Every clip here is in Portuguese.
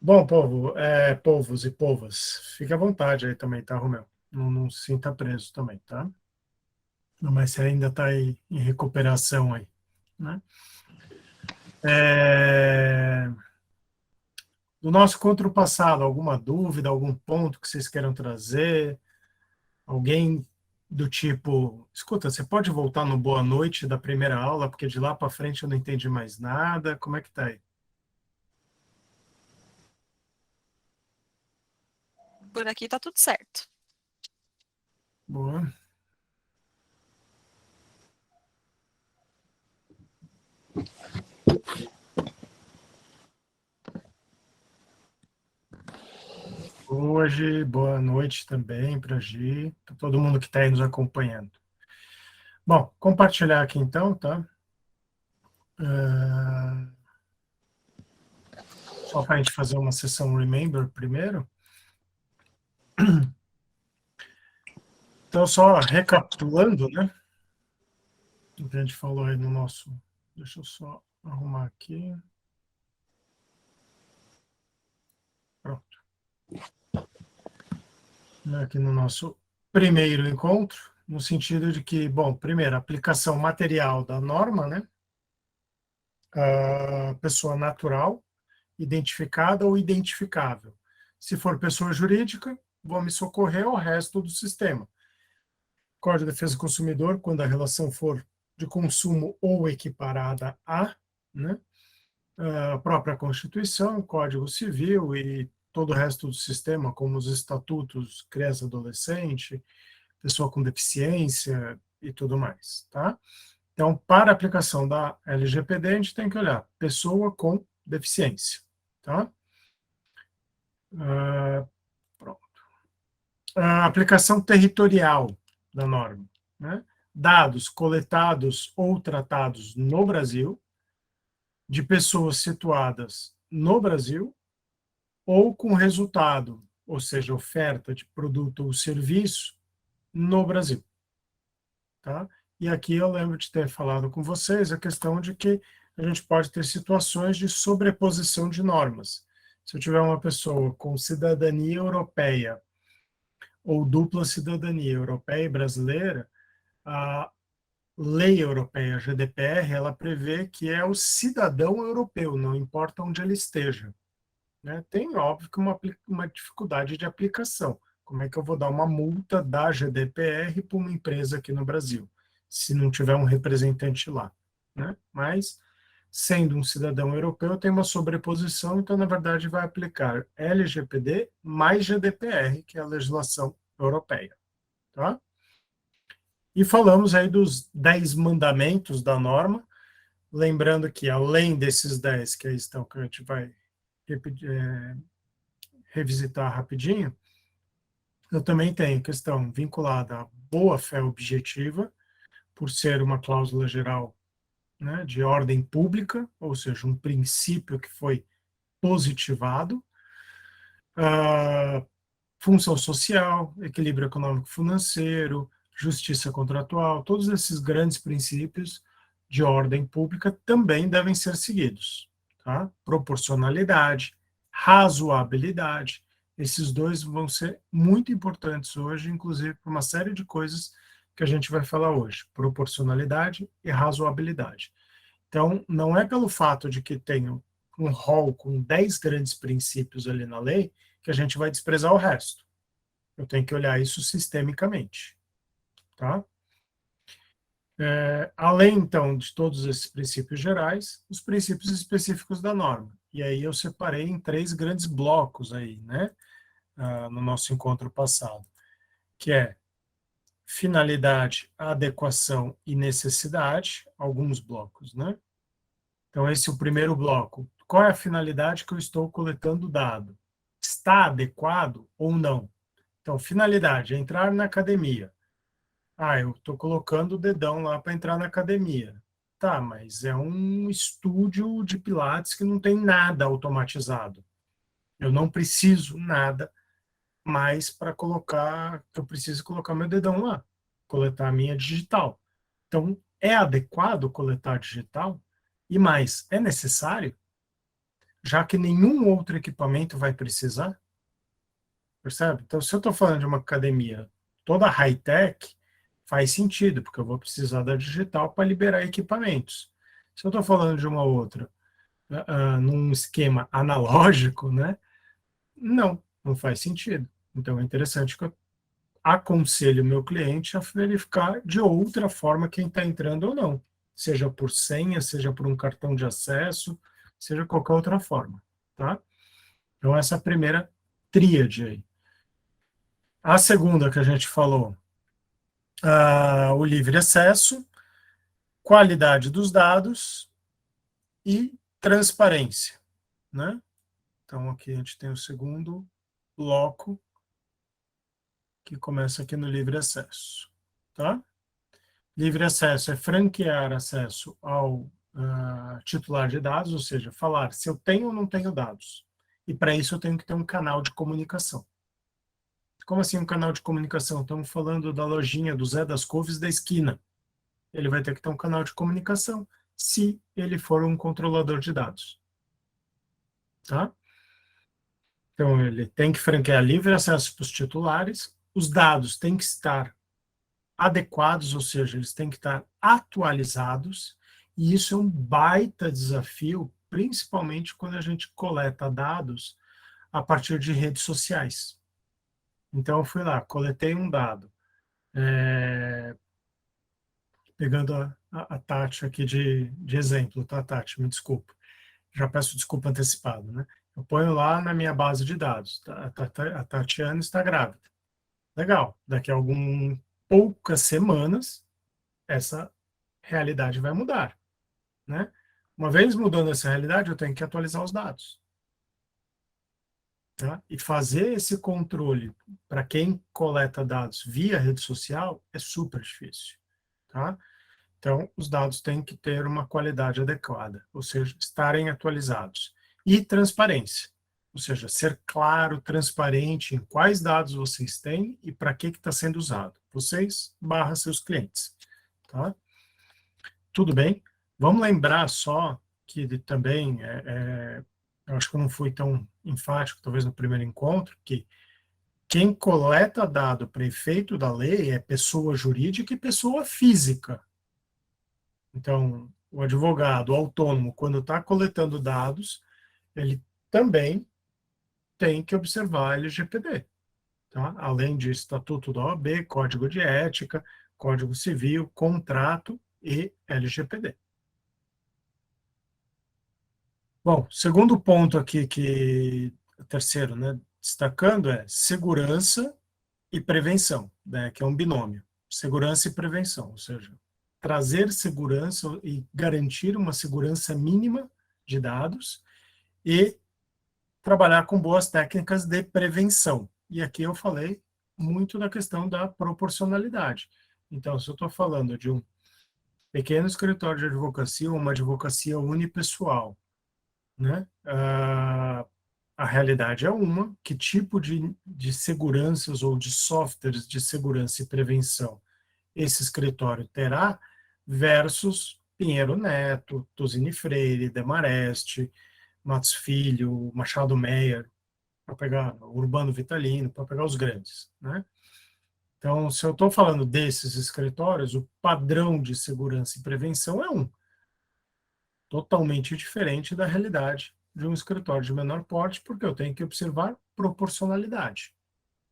Bom, povo, povos e povas, fique à vontade aí também, tá, Romeu? Não se sinta preso também, tá? Mas você ainda está aí em recuperação aí, né? É, Do nosso encontro passado, alguma dúvida, algum ponto que vocês queiram trazer? Alguém do tipo, escuta, você pode voltar no boa noite da primeira aula, porque de lá para frente eu não entendi mais nada. Como é que tá aí? Por aqui tá tudo certo. Boa. Hoje, boa noite também para Gi, para todo mundo que está aí nos acompanhando. Bom, compartilhar aqui então, tá? Ah, só para a gente fazer uma sessão Remember primeiro. Então, só recapitulando, né? O que a gente falou aí no nosso. Deixa eu só arrumar aqui. Pronto. Aqui no nosso primeiro encontro, no sentido de que, bom, primeiro, aplicação material da norma, né? Pessoa natural, identificada ou identificável. Se for pessoa jurídica, vou me socorrer ao resto do sistema. Código de Defesa do Consumidor, quando a relação for de consumo ou equiparada a, né? A própria Constituição, Código Civil e todo o resto do sistema, como os estatutos, criança adolescente, pessoa com deficiência e tudo mais, tá? Então, para a aplicação da LGPD, a gente tem que olhar pessoa com deficiência, tá? Pronto. A aplicação territorial da norma, né? Dados coletados ou tratados no Brasil, de pessoas situadas no Brasil, ou com resultado, ou seja, oferta de produto ou serviço no Brasil. Tá? E aqui eu lembro de ter falado com vocês a questão de que a gente pode ter situações de sobreposição de normas. Se eu tiver uma pessoa com cidadania europeia ou dupla cidadania europeia e brasileira, a lei europeia, a GDPR, ela prevê que é o cidadão europeu, não importa onde ele esteja. Né? Tem, óbvio, que uma dificuldade de aplicação. Como é que eu vou dar uma multa da GDPR para uma empresa aqui no Brasil, se não tiver um representante lá? Né? Mas, sendo um cidadão europeu, tem uma sobreposição, então, na verdade, vai aplicar LGPD mais GDPR, que é a legislação europeia. Tá? E falamos aí dos 10 mandamentos da norma, lembrando que, além desses 10 que aí estão, que a gente vai revisitar rapidinho, eu também tenho questão vinculada à boa-fé objetiva, por ser uma cláusula geral, né, de ordem pública, ou seja, um princípio que foi positivado, função social, equilíbrio econômico-financeiro, justiça contratual, todos esses grandes princípios de ordem pública também devem ser seguidos. Tá? Proporcionalidade, razoabilidade, esses dois vão ser muito importantes hoje, inclusive por uma série de coisas que a gente vai falar hoje, proporcionalidade e razoabilidade. Então, não é pelo fato de que tenho um rol com 10 grandes princípios ali na lei que a gente vai desprezar o resto. Eu tenho que olhar isso sistemicamente. Tá? Além, então, de todos esses princípios gerais, os princípios específicos da norma. E aí eu separei em 3 grandes blocos aí, né, no nosso encontro passado, que é finalidade, adequação e necessidade, alguns blocos, né? Então, esse é o primeiro bloco. Qual é a finalidade que eu estou coletando o dado? Está adequado ou não? Então, finalidade, é entrar na academia. Eu estou colocando o dedão lá para entrar na academia. Tá, mas é um estúdio de Pilates que não tem nada automatizado. Eu não preciso nada mais para colocar, eu preciso colocar meu dedão lá, coletar a minha digital. Então, é adequado coletar digital? E mais, é necessário? já que nenhum outro equipamento vai precisar. Percebe? Então, se eu estou falando de uma academia toda high-tech, faz sentido, porque eu vou precisar da digital para liberar equipamentos. Se eu estou falando de uma outra, num esquema analógico, né? Não faz sentido. Então, é interessante que eu aconselho o meu cliente a verificar de outra forma quem está entrando ou não, seja por senha, seja por um cartão de acesso, seja qualquer outra forma, tá? Então, essa é a primeira tríade aí. A segunda que a gente falou, o livre acesso, qualidade dos dados e transparência, né? Então, aqui a gente tem o segundo bloco, que começa aqui no livre acesso, tá? Livre acesso é franquear acesso ao titular de dados, ou seja, falar se eu tenho ou não tenho dados. E para isso eu tenho que ter um canal de comunicação. Como assim um canal de comunicação? Estamos falando da lojinha do Zé das Couves da esquina. Ele vai ter que ter um canal de comunicação se ele for um controlador de dados. Tá? Então, ele tem que franquear livre acesso para os titulares, os dados têm que estar adequados, ou seja, eles têm que estar atualizados, e isso é um baita desafio, principalmente quando a gente coleta dados a partir de redes sociais. Então, eu fui lá, coletei um dado, pegando a Tati aqui de exemplo, tá, Tati? Me desculpa. Já peço desculpa antecipado, né? Eu ponho lá na minha base de dados, a Tatiana está grávida. Legal, daqui a poucas semanas, essa realidade vai mudar, né? Uma vez mudando essa realidade, eu tenho que atualizar os dados. Tá? E fazer esse controle para quem coleta dados via rede social é super difícil. Tá? Então, os dados têm que ter uma qualidade adequada, ou seja, estarem atualizados. E transparência, ou seja, ser claro, transparente em quais dados vocês têm e para que está sendo usado. Vocês barra seus clientes. Tá? Tudo bem? Vamos lembrar só que também, eu acho que eu não fui tão enfático, talvez no primeiro encontro, que quem coleta dado para efeito da lei é pessoa jurídica e pessoa física. Então, o advogado o autônomo, quando está coletando dados, ele também tem que observar a LGPD, tá? Além de Estatuto da OAB, Código de Ética, Código Civil, Contrato e LGPD. Bom, segundo ponto aqui, terceiro, né, destacando, é segurança e prevenção, né, que é um binômio. Segurança e prevenção, ou seja, trazer segurança e garantir uma segurança mínima de dados e trabalhar com boas técnicas de prevenção. E aqui eu falei muito da questão da proporcionalidade. Então, se eu estou falando de um pequeno escritório de advocacia, uma advocacia unipessoal, né? A realidade é uma, que tipo de seguranças ou de softwares de segurança e prevenção esse escritório terá versus Pinheiro Neto, Tosini Freire, Demarest, Matos Filho, Machado Meyer, para pegar Urbano Vitalino, para pegar os grandes, né? Então, se eu estou falando desses escritórios, o padrão de segurança e prevenção é totalmente diferente da realidade de um escritório de menor porte, porque eu tenho que observar proporcionalidade,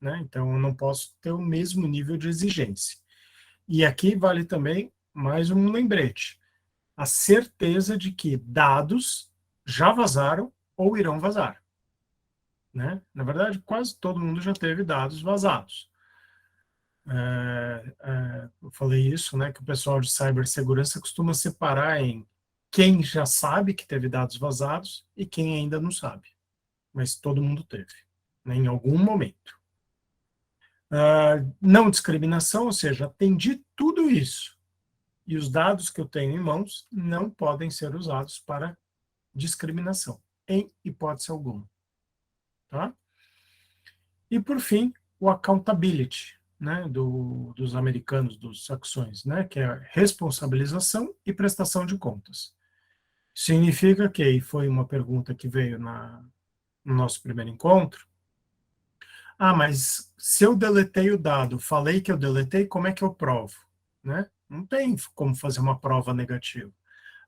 né? Então, eu não posso ter o mesmo nível de exigência. E aqui vale também mais um lembrete: a certeza de que dados já vazaram ou irão vazar, né? Na verdade, quase todo mundo já teve dados vazados. Eu falei isso, né, que o pessoal de cibersegurança costuma separar em quem já sabe que teve dados vazados e quem ainda não sabe, mas todo mundo teve, né, em algum momento. Não discriminação, ou seja, atendi tudo isso, e os dados que eu tenho em mãos não podem ser usados para discriminação, em hipótese alguma. Tá? E, por fim, o accountability, né, dos americanos, dos saxões, né, que é responsabilização e prestação de contas. Significa que, e foi uma pergunta que veio no nosso primeiro encontro, mas se eu deletei o dado, falei que eu deletei, como é que eu provo? Né? Não tem como fazer uma prova negativa.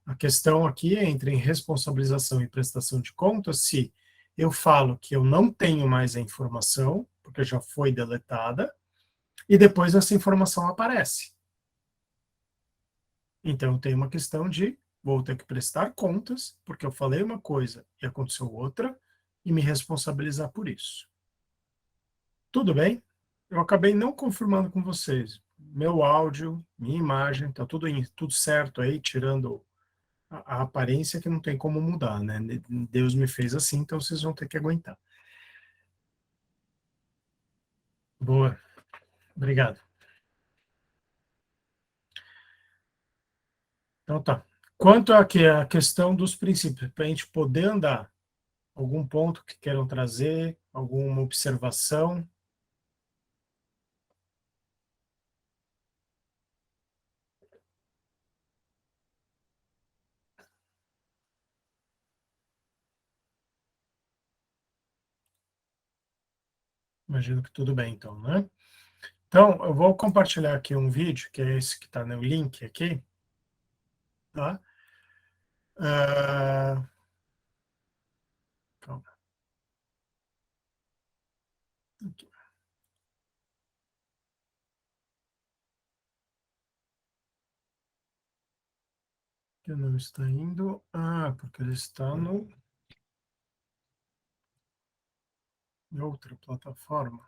A questão aqui é entre responsabilização e prestação de contas, se eu falo que eu não tenho mais a informação, porque já foi deletada, e depois essa informação aparece. Então, tem uma questão de vou ter que prestar contas, porque eu falei uma coisa e aconteceu outra, e me responsabilizar por isso. Tudo bem? Eu acabei não confirmando com vocês. Meu áudio, minha imagem, está tudo certo aí, tirando a aparência que não tem como mudar, né? Deus me fez assim, então vocês vão ter que aguentar. Boa. Obrigado. Então tá. Quanto aqui a questão dos princípios, para a gente poder andar, algum ponto que queiram trazer, alguma observação? Imagino que tudo bem, então, né? Então, eu vou compartilhar aqui um vídeo, que é esse que está no link aqui, tá? Calma. Aqui. Que não está indo. Porque ele está em outra plataforma.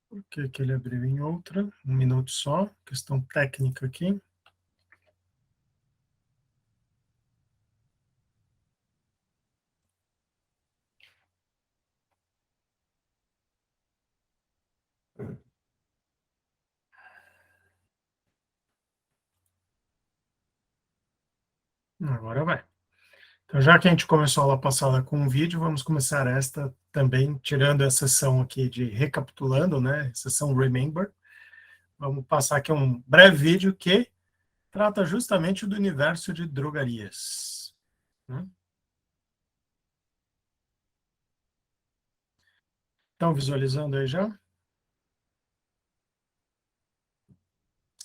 Por que que ele abriu em outra? Um minuto só. Questão técnica aqui. Agora vai. Então, já que a gente começou a aula passada com um vídeo, vamos começar esta também, tirando a sessão aqui de recapitulando, né? Sessão Remember. Vamos passar aqui um breve vídeo que trata justamente do universo de drogarias. Né? Estão visualizando aí já?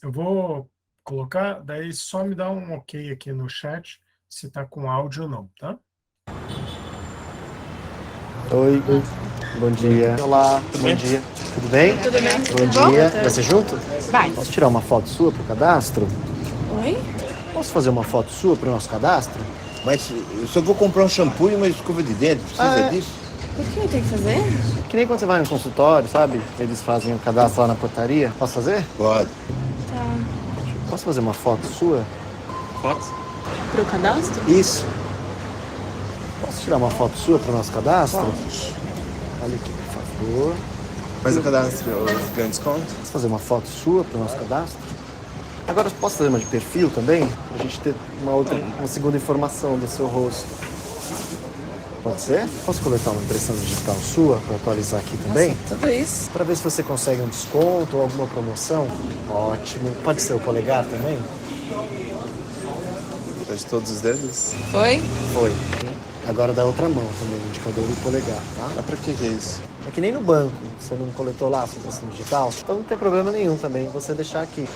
Eu vou colocar, daí só me dá um ok aqui no chat, se está com áudio ou não, tá? Oi, bom dia. Olá, bom dia. Tudo bem? Tudo bem? Bom dia. Vai ser junto? Vai. Posso tirar uma foto sua pro cadastro? Oi? Posso fazer uma foto sua pro nosso cadastro? Mas eu só vou comprar um shampoo e uma escova de dente. Precisa disso? O que eu tenho que fazer? Que nem quando você vai no consultório, sabe? Eles fazem o cadastro lá na portaria. Posso fazer? Pode. Tá. Posso fazer uma foto sua? Pro cadastro? Isso. Posso tirar uma foto sua pro nosso cadastro? Olha aqui, por favor. Mas o cadastro ganha desconto? Posso fazer uma foto sua pro nosso cadastro? Agora, posso fazer uma de perfil também? Pra gente ter uma segunda informação do seu rosto. Pode ser? Posso coletar uma impressão digital sua para atualizar aqui também? Nossa, tudo isso. Para ver se você consegue um desconto ou alguma promoção? Ótimo. Pode ser o polegar também? De todos os dedos? Foi? Foi. Agora da outra mão também, o indicador e o polegar, tá? Mas pra que é isso? É que nem no banco, você não coletou lá a sua impressão digital, então não tem problema nenhum também você deixar aqui.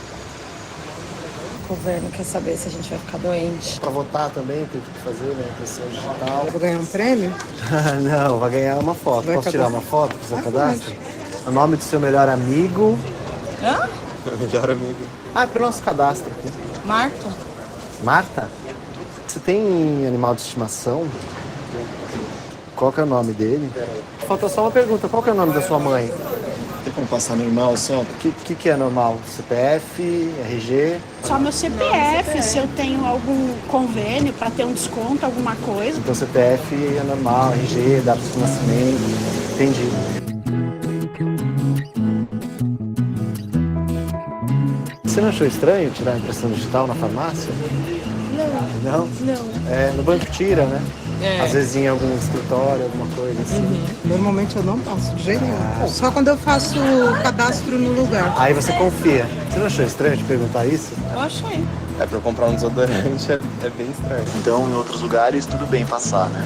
O governo quer saber se a gente vai ficar doente. Para votar também tem que fazer, né? Impressão digital. Eu vou ganhar um prêmio? Não, vai ganhar uma foto. Vai Posso tirar cadastrar? uma foto pro seu Pode. cadastro? O nome do seu melhor amigo. Hã? Meu melhor amigo. É pro nosso cadastro aqui. Marta? Marta? Você tem animal de estimação? Qual que é o nome dele? Falta só uma pergunta. Qual que é o nome da sua mãe? Tem como passar normal só? O que é normal? CPF, RG? Só meu CPF, se eu tenho algum convênio para ter um desconto, alguma coisa. Então CPF é normal, RG, data de nascimento. Entendi. Você não achou estranho tirar a impressão digital na farmácia? Não? Não. É, no banco tira, né? É. Às vezes em algum escritório, alguma coisa assim. Normalmente eu não passo de jeito nenhum. Só quando eu faço o cadastro no lugar. Aí você confia. Você não achou estranho de perguntar isso? Eu achei. É, pra eu comprar um desodorante é bem estranho. Então, em outros lugares, tudo bem passar, né?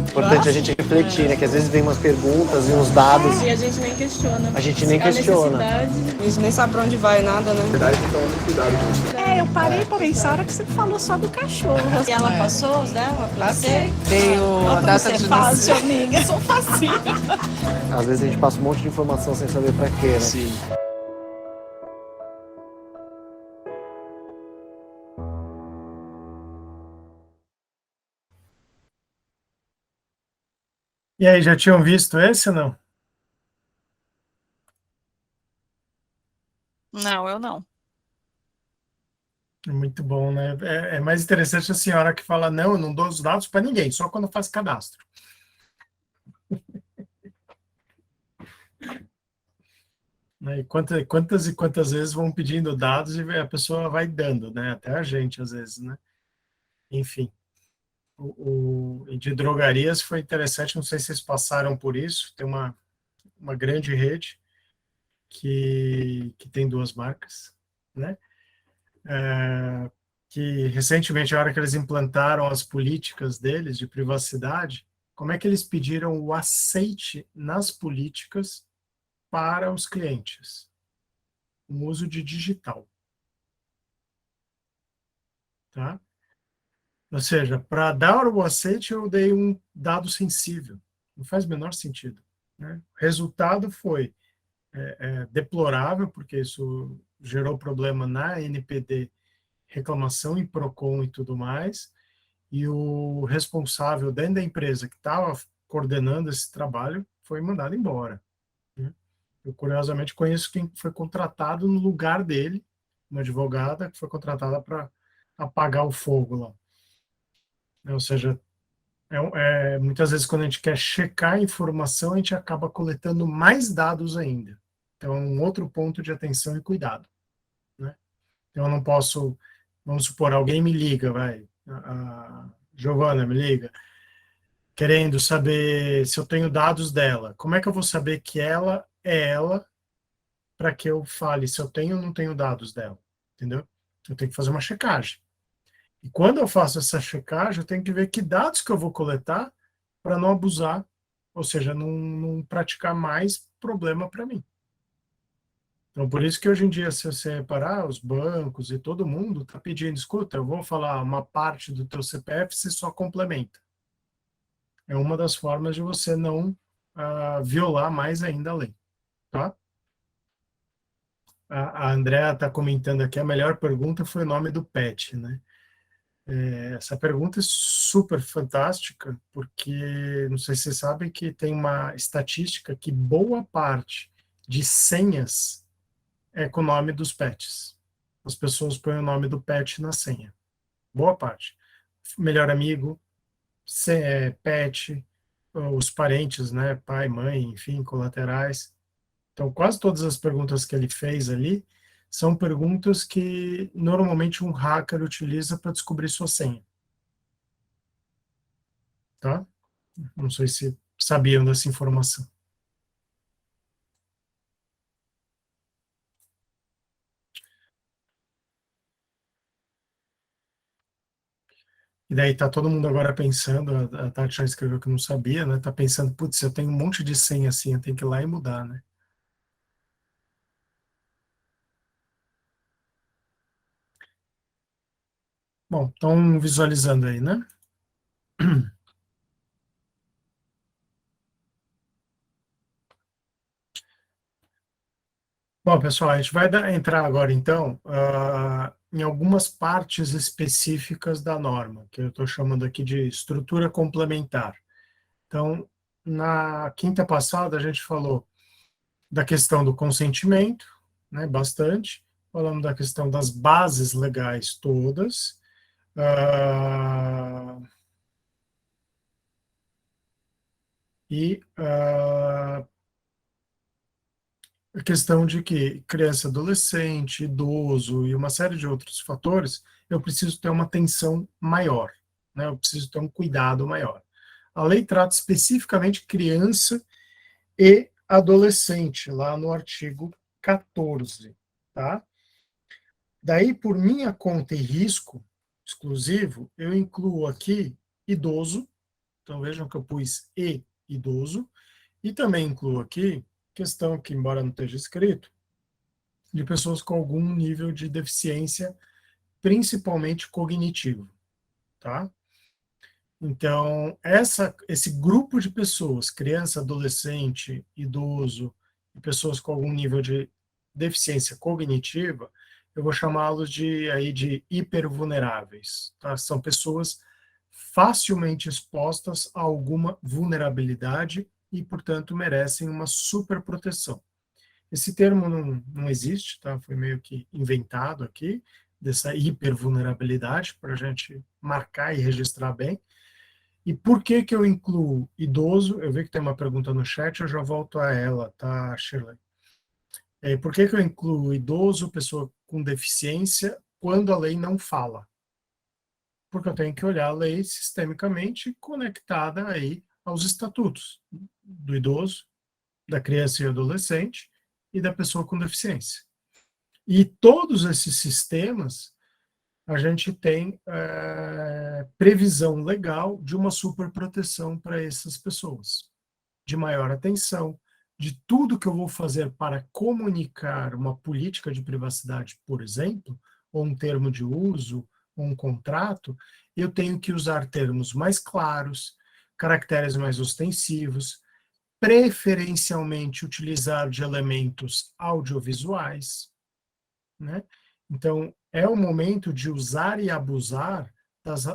Importante a gente refletir, né? Que às vezes vem umas perguntas e uns dados. E a gente nem questiona. A gente nem questiona. A gente nem sabe pra onde vai, nada, né? Na verdade, então, muito cuidado, gente. Eu parei pra pensar a hora que você falou só do cachorro. E ela passou os dela pra você? Veio a data de Fácil, amiga. Sou facinho. Às vezes a gente passa um monte de informação sem saber pra quê, né? Sim. E aí, já tinham visto esse ou não? Não, eu não. É muito bom, né? É mais interessante a senhora que fala, não, eu não dou os dados para ninguém, só quando eu faço cadastro. Né? E quantas vezes vão pedindo dados e a pessoa vai dando, né? Até a gente, às vezes, né? Enfim. E de drogarias foi interessante, não sei se vocês passaram por isso, tem uma grande rede que tem 2 marcas, né? Que recentemente, a hora que eles implantaram as políticas deles de privacidade, como é que eles pediram o aceite nas políticas para os clientes? O uso de digital. Tá? Ou seja, para dar o aceite, eu dei um dado sensível. Não faz o menor sentido. Né? O resultado foi deplorável, porque isso gerou problema na NPD, reclamação em PROCON e tudo mais, e o responsável dentro da empresa que estava coordenando esse trabalho foi mandado embora. Né? Eu, curiosamente, conheço quem foi contratado no lugar dele, uma advogada que foi contratada para apagar o fogo lá. Ou seja, muitas vezes quando a gente quer checar a informação, a gente acaba coletando mais dados ainda. Então, é um outro ponto de atenção e cuidado. Né? Então, eu não posso, vamos supor, alguém me liga, a Giovana me liga, querendo saber se eu tenho dados dela. Como é que eu vou saber que ela é ela para que eu fale se eu tenho ou não tenho dados dela? Entendeu? Eu tenho que fazer uma checagem. E quando eu faço essa checagem, eu tenho que ver que dados que eu vou coletar para não abusar, ou seja, não praticar mais problema para mim. Então, por isso que hoje em dia, se você reparar, os bancos e todo mundo está pedindo, escuta, eu vou falar uma parte do teu CPF, você só complementa. É uma das formas de você não violar mais ainda a lei. Tá? A Andrea está comentando aqui, a melhor pergunta foi o nome do pet, né? Essa pergunta é super fantástica, porque não sei se vocês sabem que tem uma estatística que boa parte de senhas é com o nome dos pets. As pessoas põem o nome do pet na senha. Boa parte. Melhor amigo, pet, os parentes, né? Pai, mãe, enfim, colaterais. Então, quase todas as perguntas que ele fez ali são perguntas que normalmente um hacker utiliza para descobrir sua senha. Tá? Não sei se sabiam dessa informação. E daí tá todo mundo agora pensando, a Tati já escreveu que não sabia, né? Tá pensando, putz, eu tenho um monte de senha assim, eu tenho que ir lá e mudar, né? Bom, estão visualizando aí, né? Bom, pessoal, a gente vai entrar agora, então, em algumas partes específicas da norma, que eu estou chamando aqui de estrutura complementar. Então, na quinta passada, a gente falou da questão do consentimento, né, bastante, falamos da questão das bases legais todas, a questão de que criança, adolescente, idoso e uma série de outros fatores, eu preciso ter uma atenção maior, né? Eu preciso ter um cuidado maior. A lei trata especificamente criança e adolescente, lá no artigo 14, tá? Daí, por minha conta e risco exclusivo, eu incluo aqui idoso, então vejam que eu pus e idoso, e também incluo aqui questão que, embora não esteja escrito, de pessoas com algum nível de deficiência, principalmente cognitivo, tá? Então, esse grupo de pessoas, criança, adolescente, idoso e pessoas com algum nível de deficiência cognitiva, eu vou chamá-los de hipervulneráveis. Tá? São pessoas facilmente expostas a alguma vulnerabilidade e, portanto, merecem uma superproteção. Esse termo não existe, tá? Foi meio que inventado aqui, dessa hipervulnerabilidade, para a gente marcar e registrar bem. E por que que eu incluo idoso? Eu vi que tem uma pergunta no chat, eu já volto a ela, tá, Shirley? Por que que eu incluo idoso, pessoa com deficiência, quando a lei não fala? Porque eu tenho que olhar a lei sistemicamente conectada aí aos estatutos do idoso, da criança e adolescente e da pessoa com deficiência. E todos esses sistemas, a gente tem previsão legal de uma superproteção para essas pessoas, de maior atenção, de tudo que eu vou fazer para comunicar uma política de privacidade, por exemplo, ou um termo de uso, ou um contrato, eu tenho que usar termos mais claros, caracteres mais ostensivos, preferencialmente utilizar de elementos audiovisuais, né? Então, é o momento de usar e abusar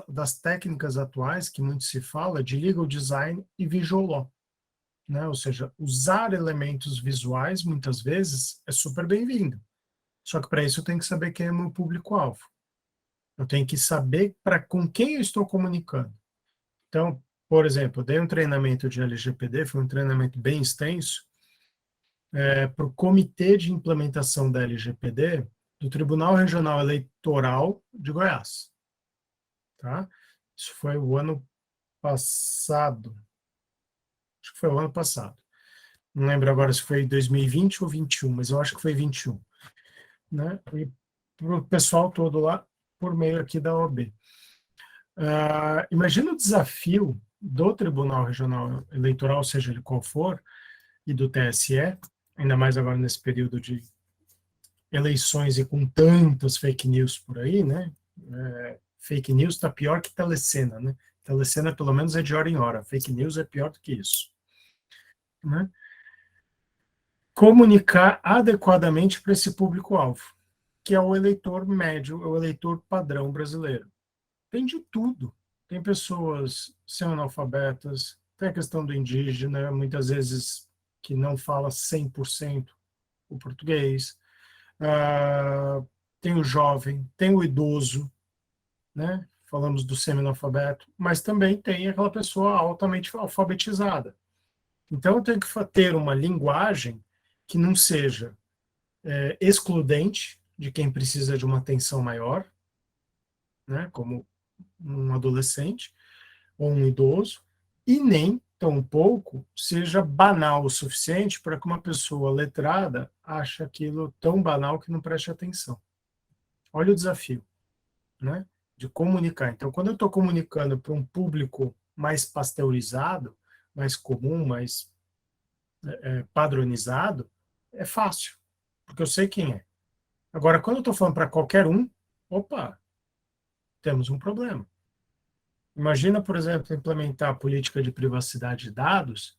das técnicas atuais, que muito se fala, de legal design e visual law. Né? Ou seja, usar elementos visuais, muitas vezes, é super bem-vindo. Só que para isso eu tenho que saber quem é o meu público-alvo. Eu tenho que saber com quem eu estou comunicando. Então, por exemplo, eu dei um treinamento de LGPD, foi um treinamento bem extenso, para o Comitê de Implementação da LGPD do Tribunal Regional Eleitoral de Goiás. Tá? Isso foi o ano passado. Acho que foi o ano passado. Não lembro agora se foi 2020 ou 21, mas eu acho que foi 21. Né? E para o pessoal todo lá, por meio aqui da OAB. Imagina o desafio do Tribunal Regional Eleitoral, seja ele qual for, e do TSE, ainda mais agora nesse período de eleições e com tantas fake news por aí, né? Fake news está pior que telecena, né? Telecena, pelo menos, é de hora em hora. Fake news é pior do que isso. Né? Comunicar adequadamente para esse público-alvo, que é o eleitor médio, é o eleitor padrão brasileiro. Tem de tudo. Tem pessoas semi-analfabetas, tem a questão do indígena, muitas vezes que não fala 100% o português, tem o jovem, tem o idoso, né? Falamos do semi-analfabeto, mas também tem aquela pessoa altamente alfabetizada. Então, eu tenho que ter uma linguagem que não seja excludente de quem precisa de uma atenção maior, né? Como um adolescente ou um idoso, e nem, tampouco, seja banal o suficiente para que uma pessoa letrada ache aquilo tão banal que não preste atenção. Olha o desafio, né? De comunicar. Então, quando eu estou comunicando para um público mais pasteurizado, mais comum, mais padronizado, é fácil, porque eu sei quem é. Agora, quando eu estou falando para qualquer um, opa, temos um problema. Imagina, por exemplo, implementar a política de privacidade de dados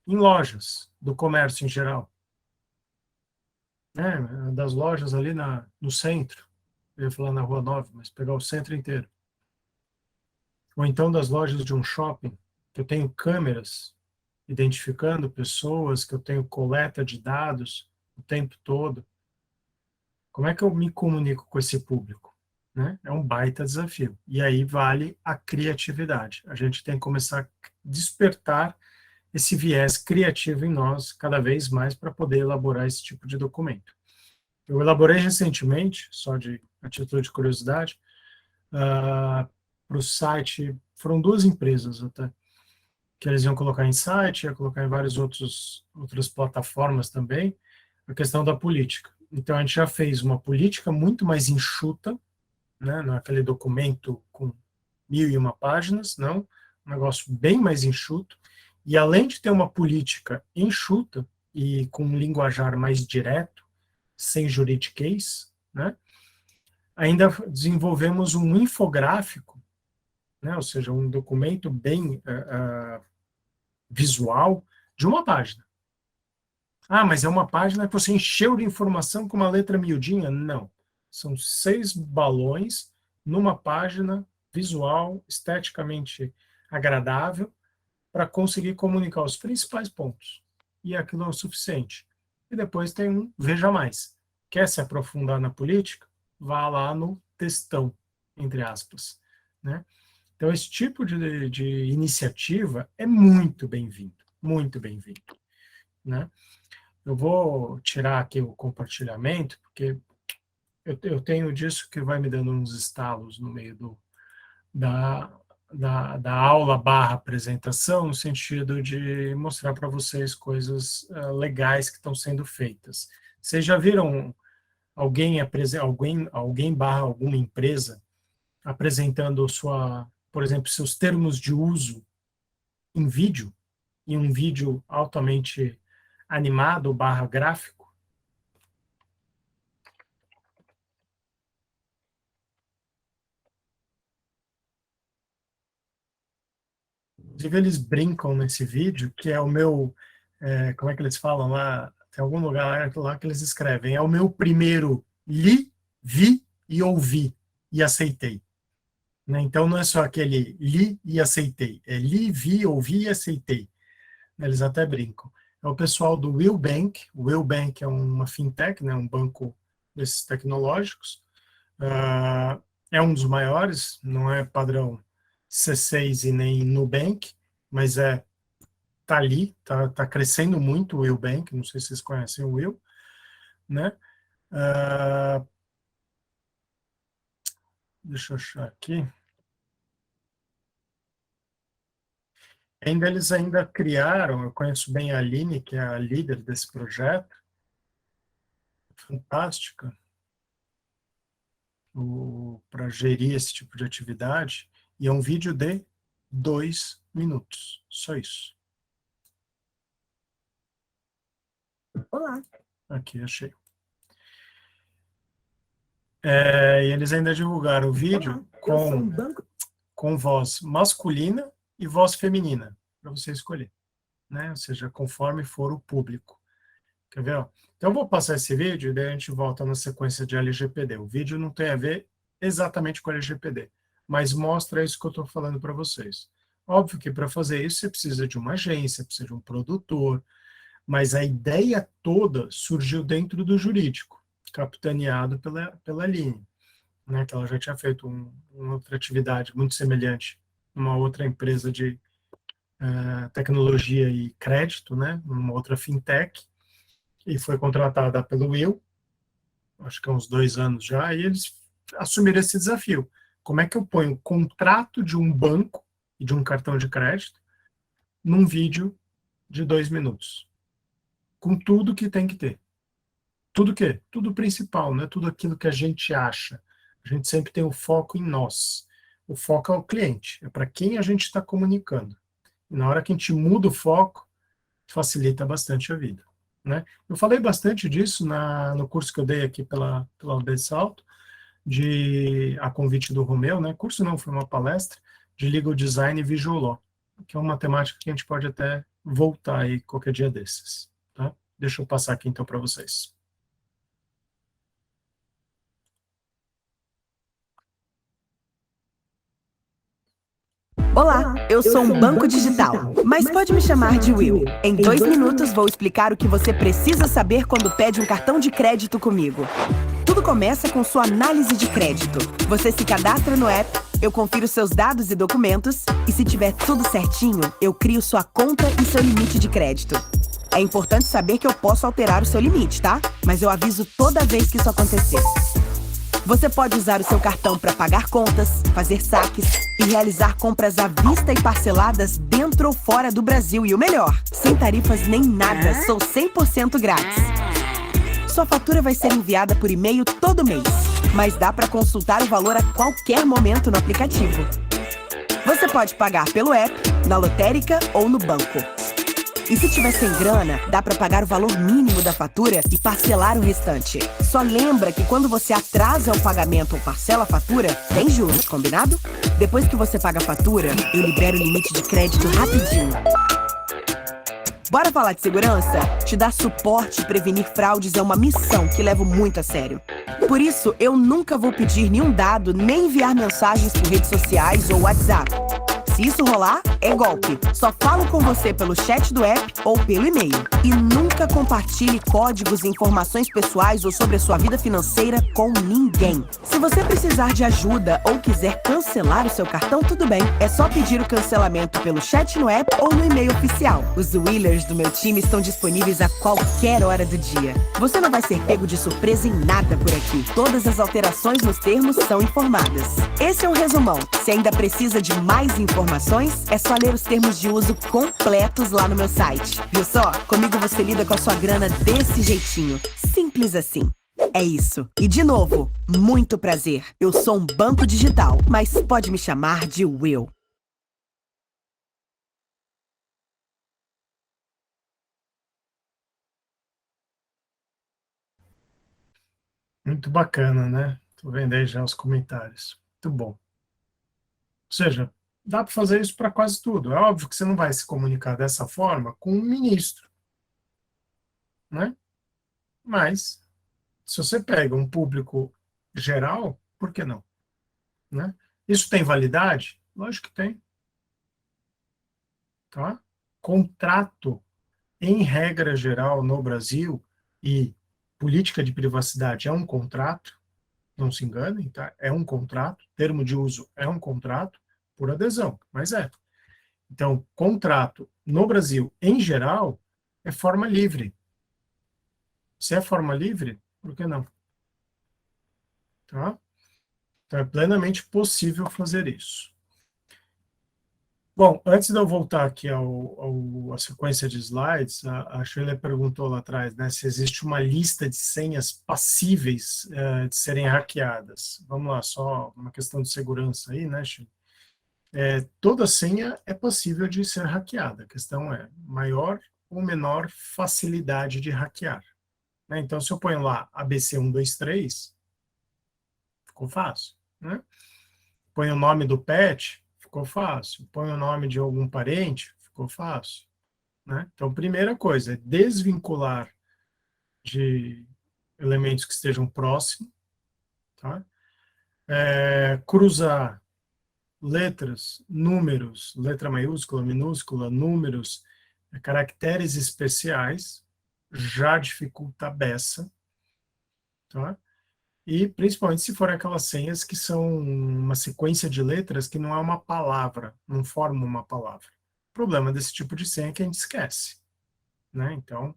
em lojas do comércio em geral. Né? Das lojas ali no centro. Eu ia falar na Rua 9, mas pegar o centro inteiro. Ou então das lojas de um shopping, que eu tenho câmeras identificando pessoas, que eu tenho coleta de dados o tempo todo. Como é que eu me comunico com esse público? Né? É um baita desafio. E aí vale a criatividade. A gente tem que começar a despertar esse viés criativo em nós cada vez mais para poder elaborar esse tipo de documento. Eu elaborei recentemente, só a título de curiosidade, para o site, foram 2 empresas até, que eles iam colocar em site, ia colocar em várias outras plataformas também, a questão da política. Então, a gente já fez uma política muito mais enxuta, né, naquele documento com 1001 páginas, não, um negócio bem mais enxuto, e além de ter uma política enxuta e com um linguajar mais direto, sem juridiquês, né, ainda desenvolvemos um infográfico, né, ou seja, um documento bem visual de uma página. Ah, mas é uma página que você encheu de informação com uma letra miudinha? Não. São 6 balões numa página visual, esteticamente agradável, para conseguir comunicar os principais pontos. E aquilo é o suficiente. E depois tem um veja mais. Quer se aprofundar na política? Vá lá no textão, entre aspas, né? Então, esse tipo de iniciativa é muito bem-vindo, né? Eu vou tirar aqui o compartilhamento, porque eu tenho disso que vai me dando uns estalos no meio da aula / apresentação, no sentido de mostrar para vocês coisas legais que estão sendo feitas. Vocês já viram alguém / alguma empresa apresentando por exemplo, seus termos de uso em vídeo, em um vídeo altamente animado / gráfico? Inclusive, eles brincam nesse vídeo, que é o meu, como é que eles falam lá? Tem algum lugar lá que eles escrevem, é o meu primeiro li, vi e ouvi, e aceitei. Né? Então, não é só aquele li e aceitei, é li, vi, ouvi e aceitei. Eles até brincam. É o pessoal do Will Bank. O Will Bank é uma fintech, né, um banco desses tecnológicos. É um dos maiores, não é padrão C6 e nem Nubank, mas tá ali, tá crescendo muito o Will Bank, não sei se vocês conhecem o Will, né? Deixa eu achar aqui. Eles ainda criaram, eu conheço bem a Aline, que é a líder desse projeto, fantástica, para gerir esse tipo de atividade, e é um vídeo de 2 minutos, só isso. Olá. Aqui, achei. E eles ainda divulgaram o vídeo com voz masculina e voz feminina, para você escolher, né? Ou seja, conforme for o público. Quer ver? Ó? Então, eu vou passar esse vídeo e daí a gente volta na sequência de LGPD. O vídeo não tem a ver exatamente com LGPD, mas mostra isso que eu estou falando para vocês. Óbvio que para fazer isso você precisa de uma agência, precisa de um produtor, mas a ideia toda surgiu dentro do jurídico, capitaneado pela Aline, né, que ela já tinha feito uma outra atividade muito semelhante numa outra empresa de tecnologia e crédito, né, numa outra fintech, e foi contratada pelo Will, acho que há uns 2 anos já, e eles assumiram esse desafio. Como é que eu ponho o contrato de um banco e de um cartão de crédito num vídeo de 2 minutos? Com tudo que tem que ter. Tudo o quê? Tudo principal, não é tudo aquilo que a gente acha. A gente sempre tem o foco em nós. O foco é o cliente, é para quem a gente está comunicando. E na hora que a gente muda o foco, facilita bastante a vida. Né? Eu falei bastante disso no curso que eu dei aqui pela Bessalto, a convite do Romeu, né? Curso não, foi uma palestra de Legal Design e Visual Law, que é uma temática que a gente pode até voltar aí qualquer dia desses. Tá? Deixa eu passar aqui então para vocês. Olá, eu sou um banco digital, mas pode me chamar de Will. Em 2 minutos vou explicar o que você precisa saber quando pede um cartão de crédito comigo. Tudo começa com sua análise de crédito. Você se cadastra no app, eu confiro seus dados e documentos, e se tiver tudo certinho, eu crio sua conta e seu limite de crédito. É importante saber que eu posso alterar o seu limite, tá? Mas eu aviso toda vez que isso acontecer. Você pode usar o seu cartão para pagar contas, fazer saques e realizar compras à vista e parceladas dentro ou fora do Brasil. E o melhor, sem tarifas nem nada, sou 100% grátis. Sua fatura vai ser enviada por e-mail todo mês, mas dá para consultar o valor a qualquer momento no aplicativo. Você pode pagar pelo app, na lotérica ou no banco. E se tiver sem grana, dá para pagar o valor mínimo da fatura e parcelar o restante. Só lembra que quando você atrasa o pagamento ou parcela a fatura, tem juros, combinado? Depois que você paga a fatura, eu libero o limite de crédito rapidinho. Bora falar de segurança? Te dar suporte e prevenir fraudes é uma missão que levo muito a sério. Por isso, eu nunca vou pedir nenhum dado nem enviar mensagens por redes sociais ou WhatsApp. Se isso rolar, é golpe. Só falo com você pelo chat do app ou pelo e-mail. E nunca compartilhe códigos e informações pessoais ou sobre a sua vida financeira com ninguém. Se você precisar de ajuda ou quiser cancelar o seu cartão, tudo bem. É só pedir o cancelamento pelo chat no app ou no e-mail oficial. Os Willers do meu time estão disponíveis a qualquer hora do dia. Você não vai ser pego de surpresa em nada por aqui. Todas as alterações nos termos são informadas. Esse é um resumão. Se ainda precisa de mais informações, é só ler os termos de uso completos lá no meu site. Viu só? Comigo você lida com a sua grana desse jeitinho. Simples assim. É isso. E de novo, muito prazer. Eu sou um banco digital, mas pode me chamar de Will. Muito bacana, né? Tô vendo aí já os comentários. Muito bom. Ou seja, dá para fazer isso para quase tudo. É óbvio que você não vai se comunicar dessa forma com um ministro, né? Mas, se você pega um público geral, por que não? Né? Isso tem validade? Lógico que tem. Tá? Contrato, em regra geral, no Brasil, e política de privacidade é um contrato, não se enganem, tá? É um contrato, termo de uso é um contrato, por adesão, mas é. Então, contrato no Brasil, em geral, é forma livre. Se é forma livre, por que não? Tá? Então, é plenamente possível fazer isso. Bom, antes de eu voltar aqui à sequência de slides, a Sheila perguntou lá atrás, né, se existe uma lista de senhas passíveis de serem hackeadas. Vamos lá, só uma questão de segurança aí, né, Sheila? Toda senha é passível de ser hackeada. A questão é maior ou menor facilidade de hackear. Né? Então, se eu ponho lá ABC123, ficou fácil. Né? Põe o nome do pet, ficou fácil. Põe o nome de algum parente, ficou fácil. Né? Então, primeira coisa é desvincular de elementos que estejam próximos. Tá? Cruzar letras, números, letra maiúscula, minúscula, números, caracteres especiais, já dificulta a beça. Tá? E principalmente se for aquelas senhas que são uma sequência de letras que não é uma palavra, não forma uma palavra. O problema desse tipo de senha é que a gente esquece. Né? Então,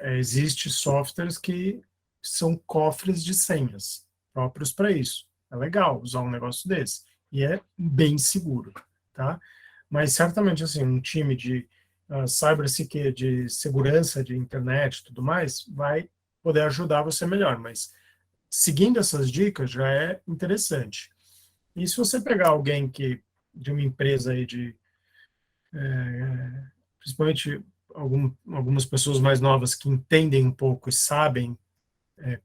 existe softwares que são cofres de senhas próprios para isso. É legal usar um negócio desse. E é bem seguro. Tá? Mas certamente, assim, um time de cybersecurity, de segurança de internet e tudo mais, vai poder ajudar você melhor. Mas seguindo essas dicas já é interessante. E se você pegar alguém de uma empresa aí principalmente algumas pessoas mais novas que entendem um pouco e sabem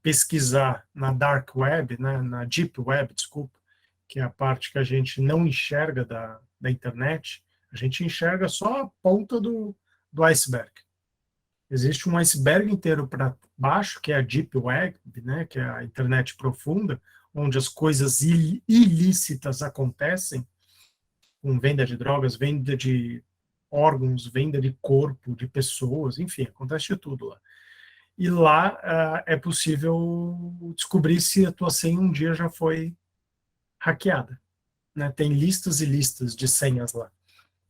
pesquisar na dark web, né, na deep web, desculpa, que é a parte que a gente não enxerga da internet, a gente enxerga só a ponta do iceberg. Existe um iceberg inteiro para baixo, que é a deep web, né, que é a internet profunda, onde as coisas ilícitas acontecem, com venda de drogas, venda de órgãos, venda de corpo, de pessoas, enfim, acontece de tudo lá. E lá é possível descobrir se a tua senha um dia já foi hackeada. Né? Tem listas e listas de senhas lá.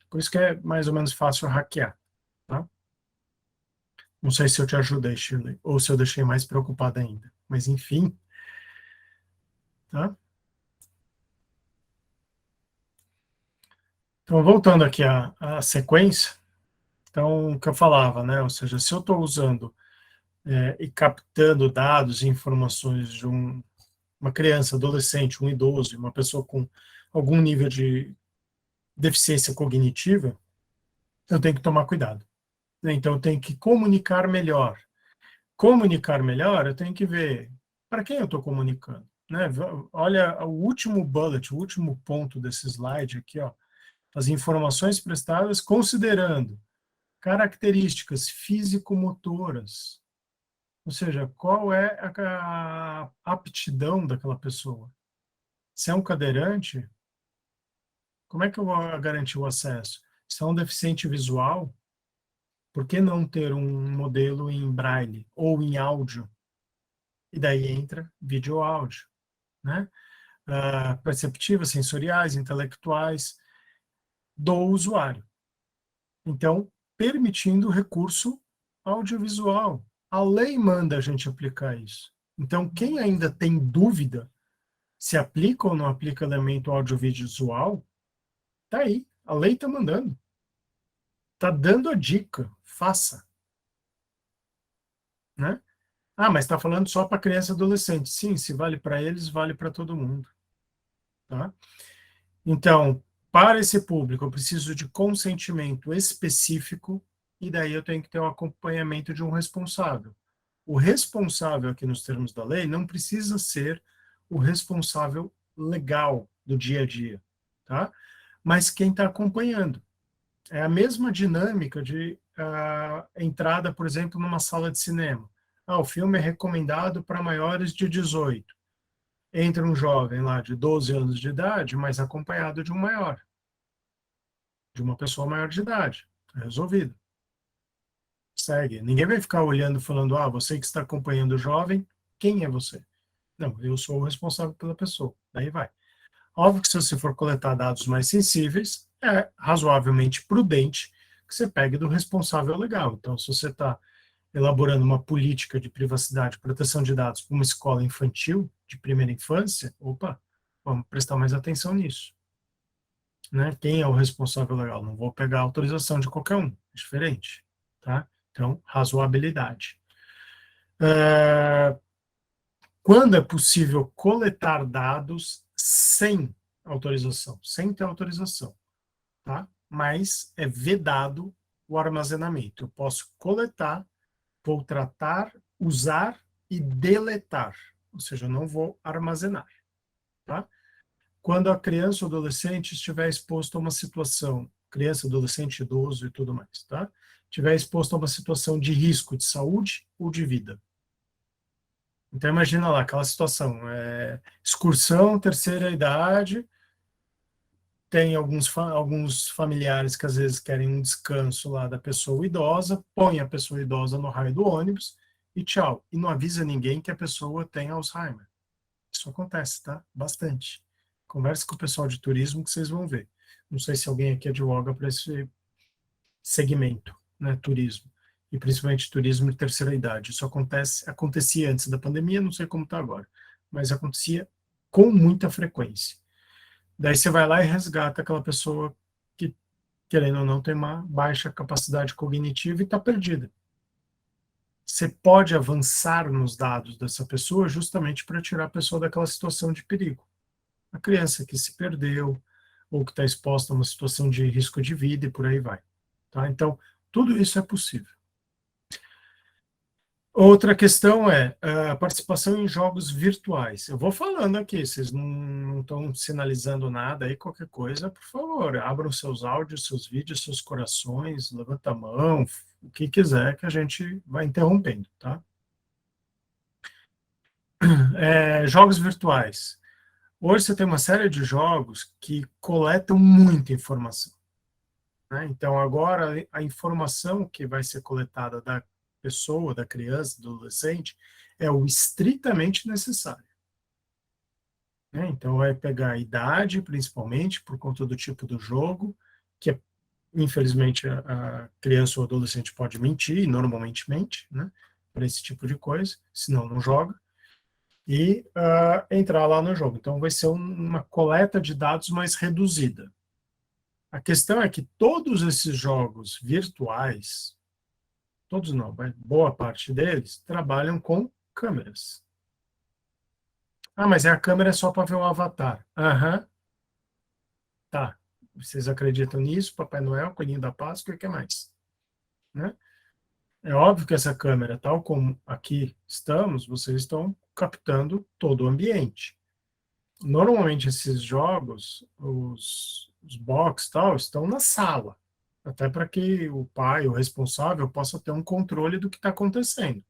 Por isso que é mais ou menos fácil hackear. Tá? Não sei se eu te ajudei, Shirley, ou se eu deixei mais preocupada ainda. Mas, enfim, tá? Então, voltando aqui à sequência, então, o que eu falava, né? Ou seja, se eu estou usando e captando dados e informações de uma criança, adolescente, um idoso, uma pessoa com algum nível de deficiência cognitiva, eu tenho que tomar cuidado. Então, eu tenho que comunicar melhor. Comunicar melhor, eu tenho que ver para quem eu estou comunicando. Né? Olha o último bullet, o último ponto desse slide aqui, ó, as informações prestadas considerando características físico-motoras, ou seja, qual é a aptidão daquela pessoa. Se é um cadeirante, como é que eu vou garantir o acesso? Se é um deficiente visual, por que não ter um modelo em braille ou em áudio? E daí entra vídeo ou áudio, né? Perceptivas, sensoriais, intelectuais do usuário. Então, permitindo o recurso audiovisual. A lei manda a gente aplicar isso. Então, quem ainda tem dúvida se aplica ou não aplica elemento audiovisual, tá aí. A lei está mandando. Está dando a dica. Faça. Né? Mas está falando só para criança e adolescente. Sim, se vale para eles, vale para todo mundo. Tá? Então, para esse público, eu preciso de consentimento específico e daí eu tenho que ter o acompanhamento de um responsável. O responsável aqui nos termos da lei não precisa ser o responsável legal do dia a dia, tá? Mas quem está acompanhando. É a mesma dinâmica de entrada, por exemplo, numa sala de cinema. O filme é recomendado para maiores de 18. Entra um jovem lá de 12 anos de idade, mas acompanhado de um maior. De uma pessoa maior de idade. Resolvido. Segue. Ninguém vai ficar olhando e falando, você que está acompanhando o jovem, quem é você? Não, eu sou o responsável pela pessoa. Daí vai. Óbvio que se você for coletar dados mais sensíveis, é razoavelmente prudente que você pegue do responsável legal. Então, se você está elaborando uma política de privacidade e proteção de dados para uma escola infantil, de primeira infância, vamos prestar mais atenção nisso. Né? Quem é o responsável legal? Não vou pegar a autorização de qualquer um, é diferente. Tá? Então, razoabilidade. Quando é possível coletar dados sem autorização, sem ter autorização, tá? Mas é vedado o armazenamento. Eu posso coletar, vou tratar, usar e deletar, ou seja, eu não vou armazenar, tá? Quando a criança ou adolescente estiver exposto a uma situação, criança, adolescente, idoso e tudo mais, tá? Estiver exposto a uma situação de risco de saúde ou de vida. Então, imagina lá, aquela situação, excursão, terceira idade, tem alguns familiares que às vezes querem um descanso lá da pessoa idosa, põe a pessoa idosa no raio do ônibus e tchau. E não avisa ninguém que a pessoa tem Alzheimer. Isso acontece, tá? Bastante. Converse com o pessoal de turismo que vocês vão ver. Não sei se alguém aqui advoga para esse segmento, né, turismo. E principalmente turismo de terceira idade. Isso acontecia antes da pandemia, não sei como está agora, mas acontecia com muita frequência. Daí você vai lá e resgata aquela pessoa que, querendo ou não, tem uma baixa capacidade cognitiva e está perdida. Você pode avançar nos dados dessa pessoa justamente para tirar a pessoa daquela situação de perigo. A criança que se perdeu, ou que está exposta a uma situação de risco de vida e por aí vai. Tá? Então, tudo isso é possível. Outra questão é a participação em jogos virtuais. Eu vou falando aqui, vocês não estão sinalizando nada aí, qualquer coisa, por favor, abram seus áudios, seus vídeos, seus corações, levanta a mão, o que quiser que a gente vai interrompendo, tá? Jogos virtuais. Hoje você tem uma série de jogos que coletam muita informação. Né? Então, agora, a informação que vai ser coletada da pessoa, da criança, do adolescente, é o estritamente necessário. Né? Então, vai pegar a idade, principalmente, por conta do tipo do jogo, que, infelizmente, a criança ou adolescente pode mentir, e normalmente mente, né? Para esse tipo de coisa, senão não joga. e entrar lá no jogo. Então, vai ser uma coleta de dados mais reduzida. A questão é que todos esses jogos virtuais, todos não, mas boa parte deles, trabalham com câmeras. Ah, mas a câmera é só para ver o avatar. Aham. Tá. Vocês acreditam nisso? Papai Noel, Coelhinho da Páscoa e o que mais? Né? É óbvio que essa câmera, tal como aqui estamos, vocês estão captando todo o ambiente. Normalmente esses jogos, os box tal, estão na sala, até para que o pai, o responsável, possa ter um controle do que está acontecendo,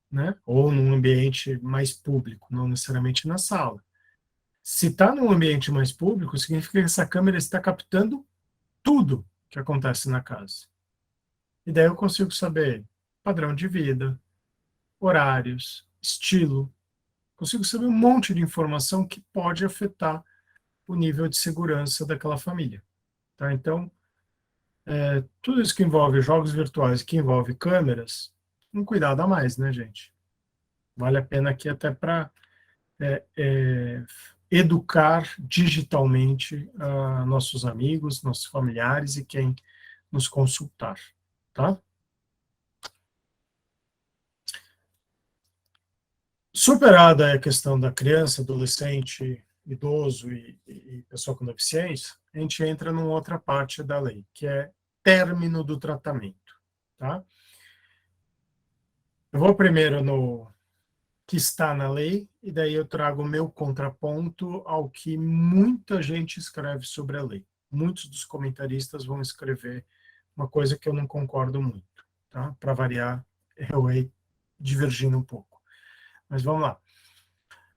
né? Ou num ambiente mais público, não necessariamente na sala. Se está num ambiente mais público, significa que essa câmera está captando tudo que acontece na casa. E daí eu consigo saber padrão de vida, horários, estilo. Consigo saber um monte de informação que pode afetar o nível de segurança daquela família. Tá? Então, tudo isso que envolve jogos virtuais, que envolve câmeras, um cuidado a mais, né, gente? Vale a pena aqui até para educar digitalmente nossos amigos, nossos familiares e quem nos consultar, tá? Superada a questão da criança, adolescente, idoso e pessoa com deficiência, a gente entra numa outra parte da lei, que é término do tratamento, tá? Eu vou primeiro no que está na lei, e daí eu trago o meu contraponto ao que muita gente escreve sobre a lei. Muitos dos comentaristas vão escrever uma coisa que eu não concordo muito, tá? Para variar, eu divergindo um pouco. Mas vamos lá.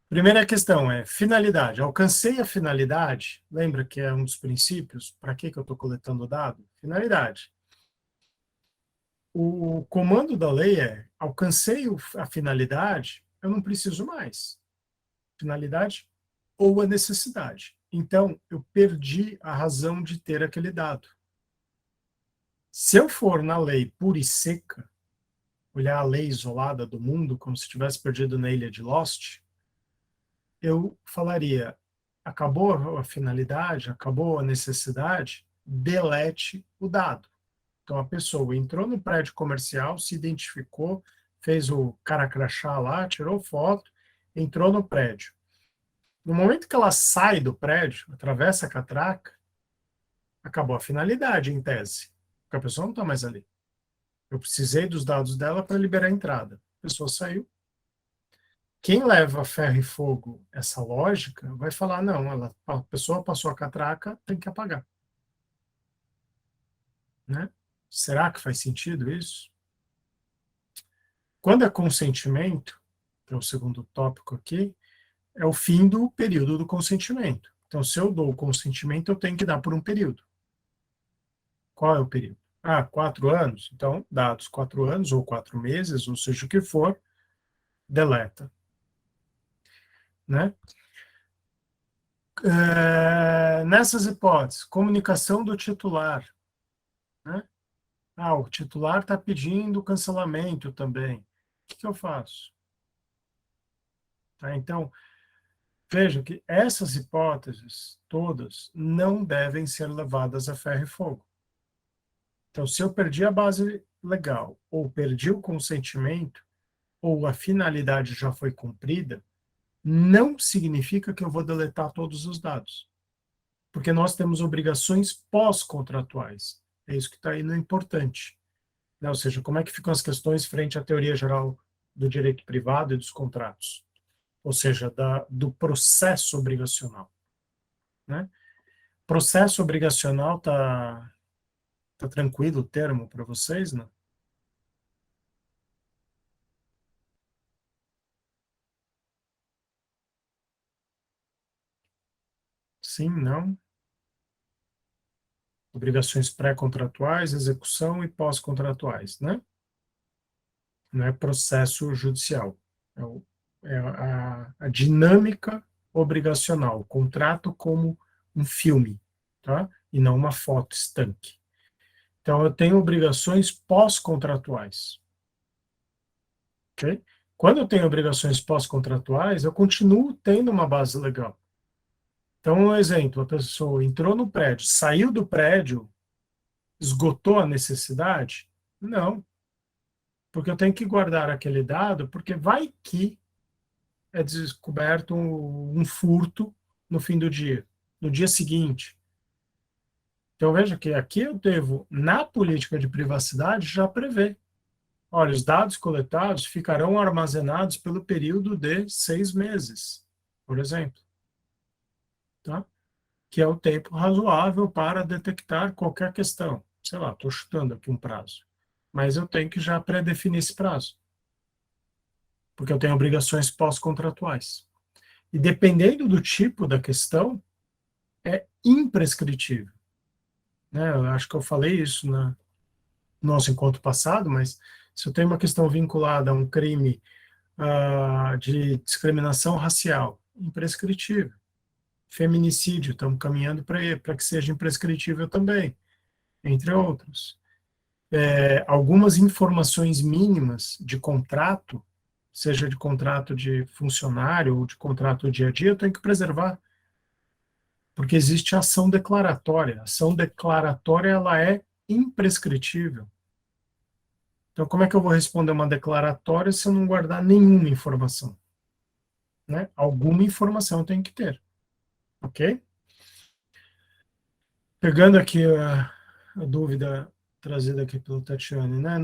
Primeira questão é finalidade. Alcancei a finalidade, lembra que é um dos princípios, para que eu estou coletando dado? Finalidade. O comando da lei é, alcancei a finalidade, eu não preciso mais. Finalidade ou a necessidade. Então, eu perdi a razão de ter aquele dado. Se eu for na lei pura e seca, olhar a lei isolada do mundo, como se tivesse perdido na ilha de Lost, eu falaria, acabou a finalidade, acabou a necessidade, delete o dado. Então, a pessoa entrou no prédio comercial, se identificou, fez o cara crachá lá, tirou foto, entrou no prédio. No momento que ela sai do prédio, atravessa a catraca, acabou a finalidade, em tese. Porque a pessoa não está mais ali. Eu precisei dos dados dela para liberar a entrada. A pessoa saiu. Quem leva a ferro e fogo essa lógica vai falar, não, a pessoa passou a catraca, tem que apagar. Né? Será que faz sentido isso? Quando é consentimento, que é o segundo tópico aqui, é o fim do período do consentimento. Então, se eu dou o consentimento, eu tenho que dar por um período. Qual é o período? 4 anos? Então, dados 4 anos, ou 4 meses, ou seja o que for, deleta. Né? Nessas hipóteses, comunicação do titular. Né? O titular está pedindo cancelamento também. O que eu faço? Tá? Então, veja que essas hipóteses todas não devem ser levadas a ferro e fogo. Então, se eu perdi a base legal, ou perdi o consentimento, ou a finalidade já foi cumprida, não significa que eu vou deletar todos os dados. Porque nós temos obrigações pós-contratuais. É isso que está aí no importante. Ou seja, como é que ficam as questões frente à teoria geral do direito privado e dos contratos? Ou seja, do processo obrigacional. Né? Processo obrigacional está tranquilo o termo para vocês, não? Sim, não? Obrigações pré-contratuais, execução e pós-contratuais, né? Não é processo judicial. É a dinâmica obrigacional, o contrato como um filme, tá? E não uma foto estanque. Então, eu tenho obrigações pós-contratuais. Ok? Quando eu tenho obrigações pós-contratuais, eu continuo tendo uma base legal. Então, um exemplo, a pessoa entrou no prédio, saiu do prédio, esgotou a necessidade? Não. Porque eu tenho que guardar aquele dado, porque vai que é descoberto um furto no fim do dia, no dia seguinte. Então, veja que aqui eu devo, na política de privacidade, já prever. Olha, os dados coletados ficarão armazenados pelo período de 6 meses, por exemplo. Tá? Que é o tempo razoável para detectar qualquer questão. Sei lá, estou chutando aqui um prazo. Mas eu tenho que já pré-definir esse prazo. Porque eu tenho obrigações pós-contratuais. E dependendo do tipo da questão, é imprescritível. Né? Eu acho que eu falei isso no nosso encontro passado, mas se eu tenho uma questão vinculada a um crime de discriminação racial, imprescritível. Feminicídio, estamos caminhando para que seja imprescritível também, entre outros. Algumas informações mínimas de contrato, seja de contrato de funcionário ou de contrato dia a dia, eu tenho que preservar. Porque existe a ação declaratória. A ação declaratória ela é imprescritível. Então, como é que eu vou responder uma declaratória se eu não guardar nenhuma informação? Né? Alguma informação eu tenho que ter. Ok? Pegando aqui a dúvida trazida aqui pelo Tatiane, né?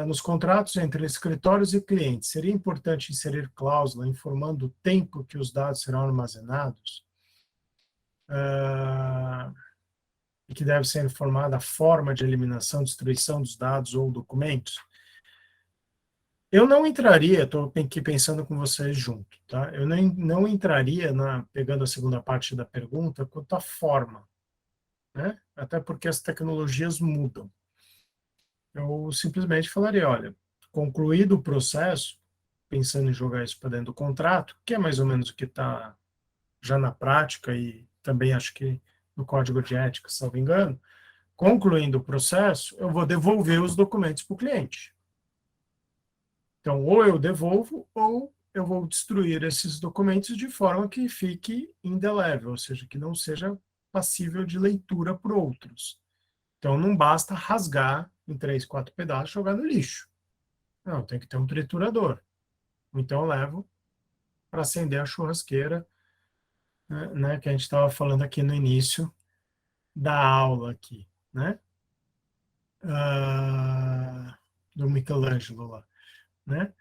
Nos contratos entre escritórios e clientes, seria importante inserir cláusula informando o tempo que os dados serão armazenados? E que deve ser informada a forma de eliminação, destruição dos dados ou documentos? Eu não entraria, estou aqui pensando com vocês junto, tá? Eu não entraria, pegando a segunda parte da pergunta, quanto à forma, né? Até porque as tecnologias mudam. Eu simplesmente falaria, olha, concluído o processo, pensando em jogar isso para dentro do contrato, que é mais ou menos o que está já na prática e também acho que no código de ética, salvo engano, concluindo o processo, eu vou devolver os documentos para o cliente. Então, ou eu devolvo, ou eu vou destruir esses documentos de forma que fique indelével, ou seja, que não seja passível de leitura por outros. Então, não basta rasgar em 3, 4 pedaços e jogar no lixo. Não, tem que ter um triturador. Então, eu levo para acender a churrasqueira, né, que a gente estava falando aqui no início da aula aqui, né? Do Michelangelo lá, né?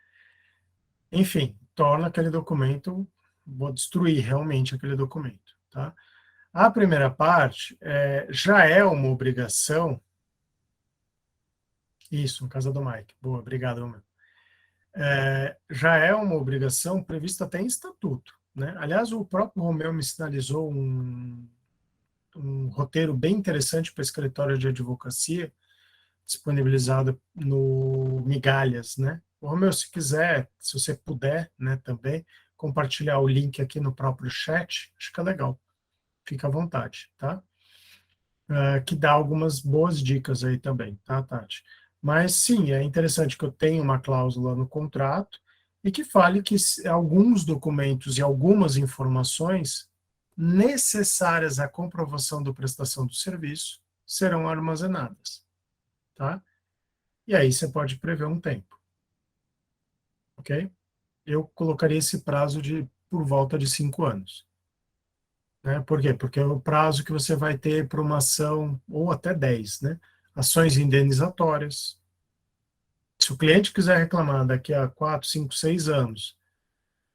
Enfim, torna aquele documento, vou destruir realmente aquele documento, tá? A primeira parte já é uma obrigação. Isso, no caso do Mike. Boa, obrigado, meu. Já é uma obrigação prevista até em estatuto, né? Aliás, o próprio Romeu me sinalizou um roteiro bem interessante para escritório de advocacia, disponibilizado no Migalhas, né? Romeu, se quiser, se você puder, né, também, compartilhar o link aqui no próprio chat, acho que é legal. Fica à vontade, tá? Que dá algumas boas dicas aí também, tá, Tati? Mas, sim, é interessante que eu tenha uma cláusula no contrato e que fale que alguns documentos e algumas informações necessárias à comprovação da prestação do serviço serão armazenadas, tá? E aí você pode prever um tempo, ok? Eu colocaria esse prazo por volta de 5 anos. Né? Por quê? Porque é o prazo que você vai ter para uma ação, ou até 10, né? Ações indenizatórias. Se o cliente quiser reclamar daqui a 4, 5, 6 anos,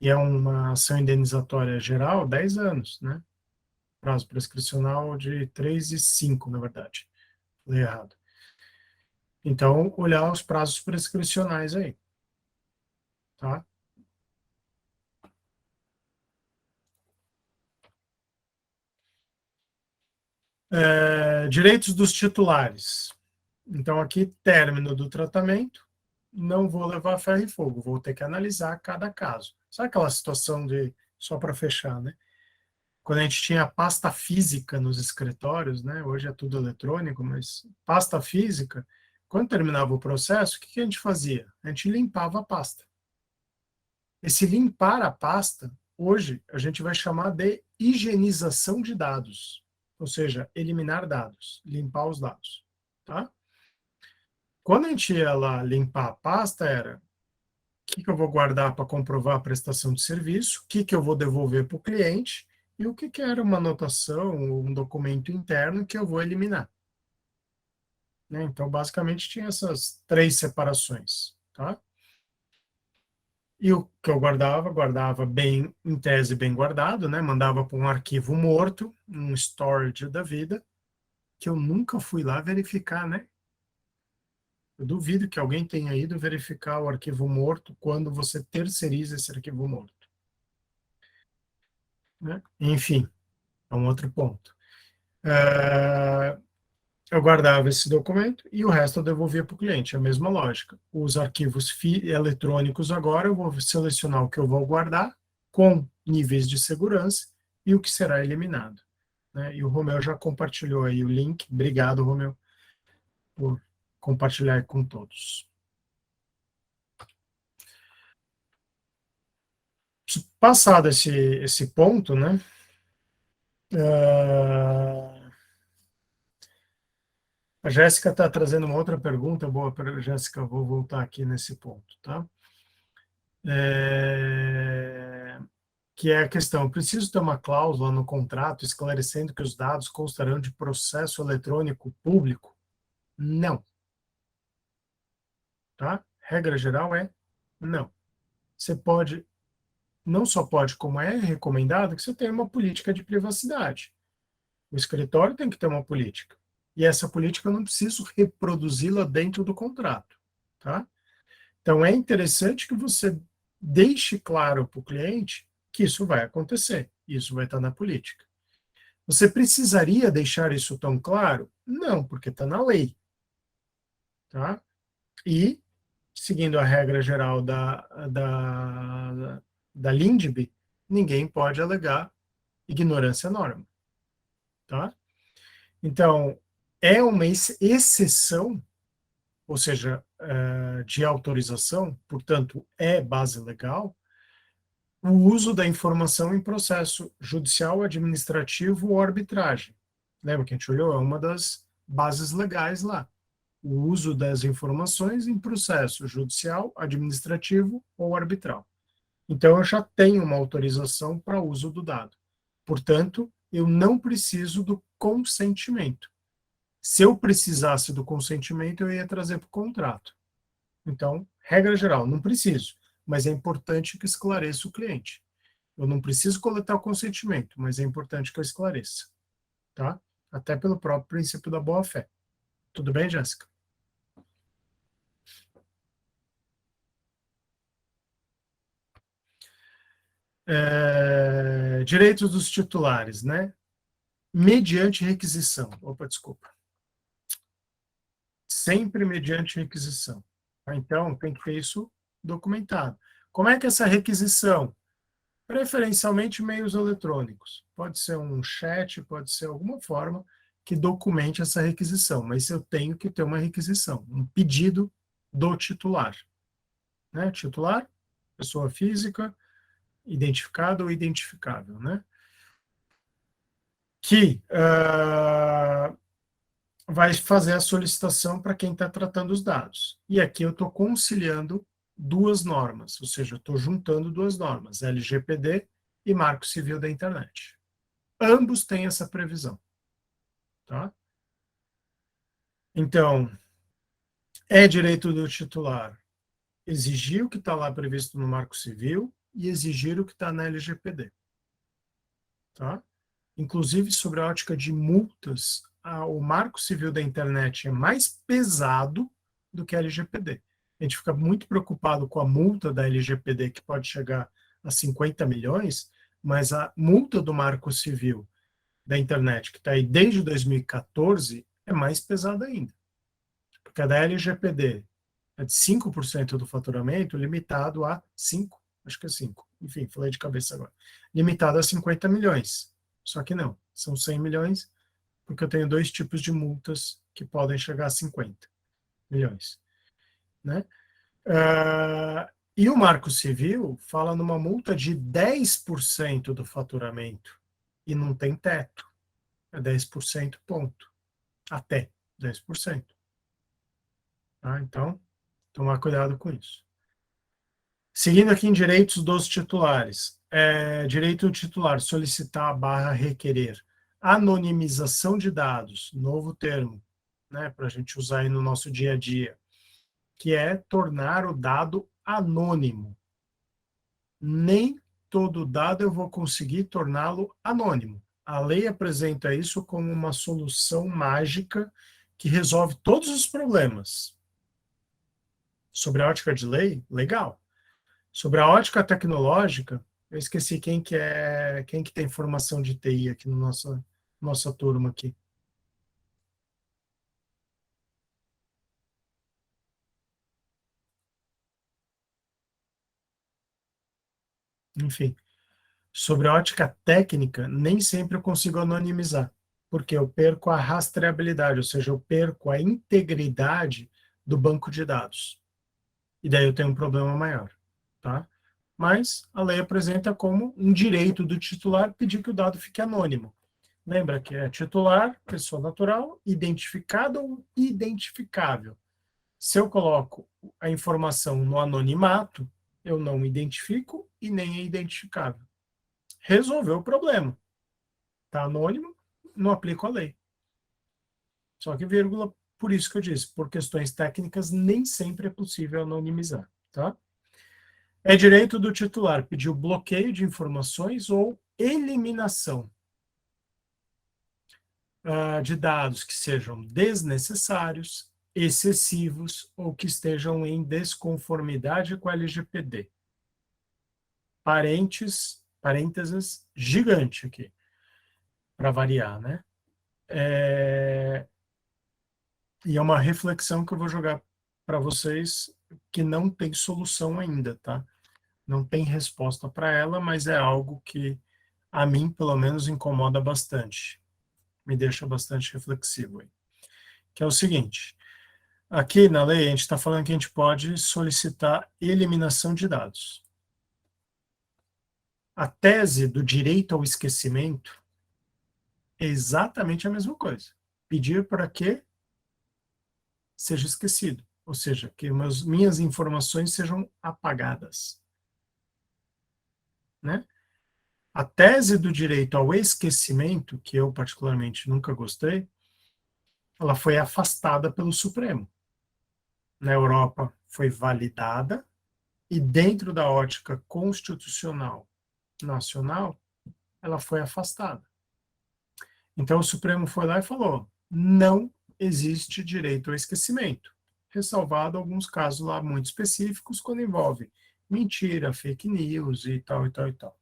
e é uma ação indenizatória geral, 10 anos, né? Prazo prescricional de 3 e 5, na verdade. Falei errado. Então, olhar os prazos prescricionais aí. Tá? Direitos dos titulares. Então, aqui, término do tratamento, não vou levar ferro e fogo, vou ter que analisar cada caso. Sabe aquela situação de, só para fechar, né? Quando a gente tinha pasta física nos escritórios, né? Hoje é tudo eletrônico, mas pasta física, quando terminava o processo, o que a gente fazia? A gente limpava a pasta. Esse limpar a pasta, hoje, a gente vai chamar de higienização de dados, ou seja, eliminar dados, limpar os dados, tá? Quando a gente ia lá limpar a pasta, era o que eu vou guardar para comprovar a prestação de serviço, o que eu vou devolver para o cliente e o que era uma anotação, um documento interno que eu vou eliminar. Né? Então, basicamente, tinha essas 3 separações, tá? E o que eu guardava bem, em tese, bem guardado, né? Mandava para um arquivo morto, um storage da vida, que eu nunca fui lá verificar, né? Eu duvido que alguém tenha ido verificar o arquivo morto quando você terceiriza esse arquivo morto. Né? Enfim, é um outro ponto. Eu guardava esse documento e o resto eu devolvia para o cliente, a mesma lógica. Os arquivos eletrônicos agora eu vou selecionar o que eu vou guardar com níveis de segurança e o que será eliminado. Né? E o Romeu já compartilhou aí o link. Obrigado, Romeu, por compartilhar com todos. Passado esse ponto, né? A Jéssica está trazendo uma outra pergunta. Boa, Jéssica, vou voltar aqui nesse ponto, tá? Que é a questão, preciso ter uma cláusula no contrato esclarecendo que os dados constarão de processo eletrônico público? Não. Tá? Regra geral é não. Você pode, não só pode, como é recomendado, que você tenha uma política de privacidade. O escritório tem que ter uma política. E essa política eu não preciso reproduzi-la dentro do contrato. Tá? Então, é interessante que você deixe claro para o cliente que isso vai acontecer. Isso vai estar na política. Você precisaria deixar isso tão claro? Não, porque está na lei. Tá? E, seguindo a regra geral da LINDB, ninguém pode alegar ignorância norma. Tá? Então, é uma exceção, ou seja, de autorização, portanto, é base legal, o uso da informação em processo judicial, administrativo ou arbitragem. Lembra que a gente olhou? É uma das bases legais lá. O uso das informações em processo judicial, administrativo ou arbitral. Então, eu já tenho uma autorização para uso do dado. Portanto, eu não preciso do consentimento. Se eu precisasse do consentimento, eu ia trazer para o contrato. Então, regra geral, não preciso, mas é importante que esclareça o cliente. Eu não preciso coletar o consentimento, mas é importante que eu esclareça. Tá? Até pelo próprio princípio da boa-fé. Tudo bem, Jéssica? Direitos dos titulares, né? Mediante requisição. Opa, desculpa. Sempre mediante requisição. Então, tem que ter isso documentado. Como é que é essa requisição? Preferencialmente meios eletrônicos. Pode ser um chat, pode ser alguma forma que documente essa requisição, mas eu tenho que ter uma requisição, um pedido do titular. Né? Titular, pessoa física, identificado ou identificável, né? Que vai fazer a solicitação para quem está tratando os dados. E aqui eu estou conciliando 2 normas, ou seja, eu estou juntando 2 normas, LGPD e Marco Civil da Internet. Ambos têm essa previsão. Tá? Então, é direito do titular exigir o que está lá previsto no Marco Civil e exigir o que está na LGPD. Tá? Inclusive, sobre a ótica de multas, o Marco Civil da Internet é mais pesado do que a LGPD. A gente fica muito preocupado com a multa da LGPD, que pode chegar a 50 milhões, mas a multa do Marco Civil da Internet, que está aí desde 2014, é mais pesada ainda. Porque a da LGPD é de 5% do faturamento, limitado a 5, acho que é 5, enfim, falei de cabeça agora, limitado a 50 milhões. Só que não, são 100 milhões, porque eu tenho 2 tipos de multas que podem chegar a 50 milhões. Né? E o Marco Civil fala numa multa de 10% do faturamento. E não tem teto. É 10%, ponto. Até 10%. Tá? Então, tomar cuidado com isso. Seguindo aqui em direitos dos titulares. Direito do titular, solicitar / requerer. Anonimização de dados, novo termo, né, para a gente usar aí no nosso dia a dia, que é tornar o dado anônimo. Nem todo dado eu vou conseguir torná-lo anônimo. A lei apresenta isso como uma solução mágica que resolve todos os problemas. Sobre a ótica de lei, legal. Sobre a ótica tecnológica, eu esqueci quem que tem formação de TI aqui na nossa turma aqui. Enfim, sobre a ótica técnica, nem sempre eu consigo anonimizar, porque eu perco a rastreabilidade, ou seja, eu perco a integridade do banco de dados. E daí eu tenho um problema maior, tá? Mas a lei apresenta como um direito do titular pedir que o dado fique anônimo. Lembra que é titular, pessoa natural, identificado ou identificável. Se eu coloco a informação no anonimato, eu não identifico e nem é identificável. Resolveu o problema. Está anônimo, não aplico a lei. Só que vírgula, por isso que eu disse, por questões técnicas, nem sempre é possível anonimizar. Tá? É direito do titular pedir o bloqueio de informações ou eliminação de dados que sejam desnecessários, excessivos ou que estejam em desconformidade com a LGPD. Parênteses gigante aqui, para variar, né? E é uma reflexão que eu vou jogar para vocês que não tem solução ainda, tá? Não tem resposta para ela, mas é algo que a mim, pelo menos, incomoda bastante. Me deixa bastante reflexivo aí. Que é o seguinte, aqui na lei a gente está falando que a gente pode solicitar eliminação de dados. A tese do direito ao esquecimento é exatamente a mesma coisa. Pedir para que seja esquecido, ou seja, que minhas informações sejam apagadas. Né? A tese do direito ao esquecimento, que eu particularmente nunca gostei, ela foi afastada pelo Supremo. Na Europa foi validada e dentro da ótica constitucional nacional, ela foi afastada. Então o Supremo foi lá e falou, não existe direito ao esquecimento, ressalvado alguns casos lá muito específicos, quando envolve mentira, fake news e tal, e tal, e tal.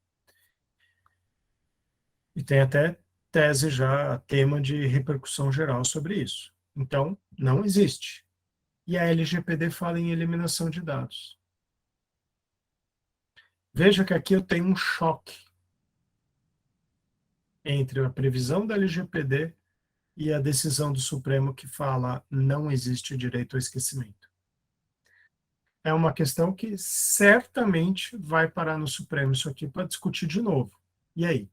E tem até tese já, tema de repercussão geral sobre isso. Então, não existe. E a LGPD fala em eliminação de dados. Veja que aqui eu tenho um choque entre a previsão da LGPD e a decisão do Supremo que fala não existe direito ao esquecimento. É uma questão que certamente vai parar no Supremo isso aqui para discutir de novo. E aí?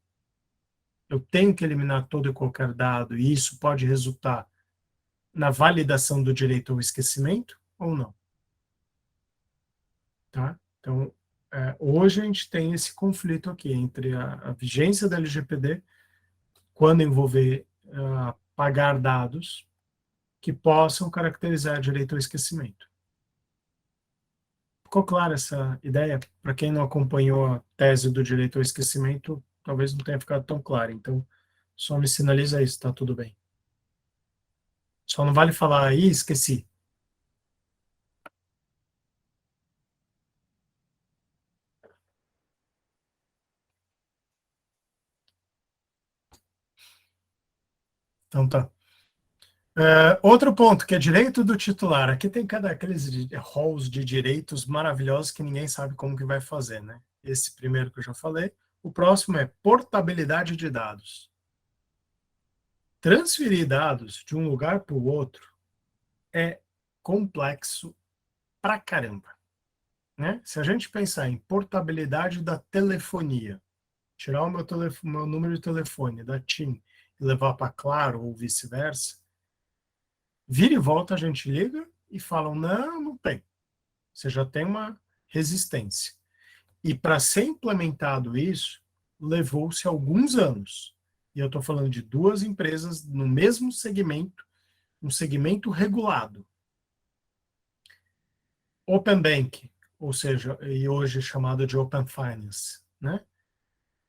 Eu tenho que eliminar todo e qualquer dado e isso pode resultar na validação do direito ao esquecimento ou não? Tá? Então, hoje a gente tem esse conflito aqui entre a vigência da LGPD, quando envolver pagar dados que possam caracterizar direito ao esquecimento. Ficou clara essa ideia? Para quem não acompanhou a tese do direito ao esquecimento, talvez não tenha ficado tão claro. Então, só me sinaliza isso, tá tudo bem. Só não vale falar, aí esqueci. Então tá. Outro ponto, que é direito do titular. Aqui tem aqueles halls de direitos maravilhosos que ninguém sabe como que vai fazer, né? Esse primeiro que eu já falei. O próximo é portabilidade de dados. Transferir dados de um lugar para o outro é complexo pra caramba. né? Se a gente pensar em portabilidade da telefonia, tirar o meu número de telefone da TIM e levar para Claro ou vice-versa, vira e volta a gente liga e falam, não, não tem. Você já tem uma resistência. E para ser implementado isso, levou-se alguns anos. E eu estou falando de duas empresas no mesmo segmento, um segmento regulado. Open Bank, ou seja, e hoje chamado de Open Finance, né?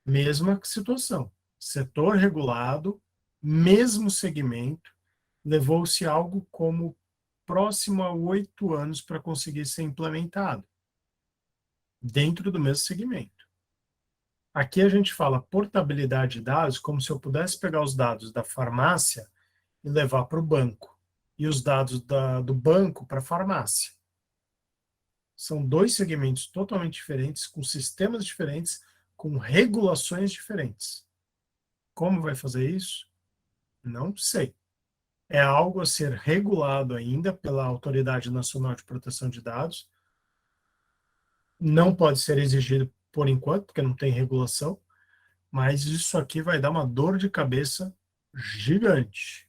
Mesma situação. Setor regulado, mesmo segmento, levou-se algo como próximo a 8 anos para conseguir ser implementado, dentro do mesmo segmento. Aqui a gente fala portabilidade de dados como se eu pudesse pegar os dados da farmácia e levar para o banco, e os dados do banco para a farmácia. São dois segmentos totalmente diferentes, com sistemas diferentes, com regulações diferentes. Como vai fazer isso? Não sei. É algo a ser regulado ainda pela Autoridade Nacional de Proteção de Dados. Não pode ser exigido por enquanto, porque não tem regulação, mas isso aqui vai dar uma dor de cabeça gigante,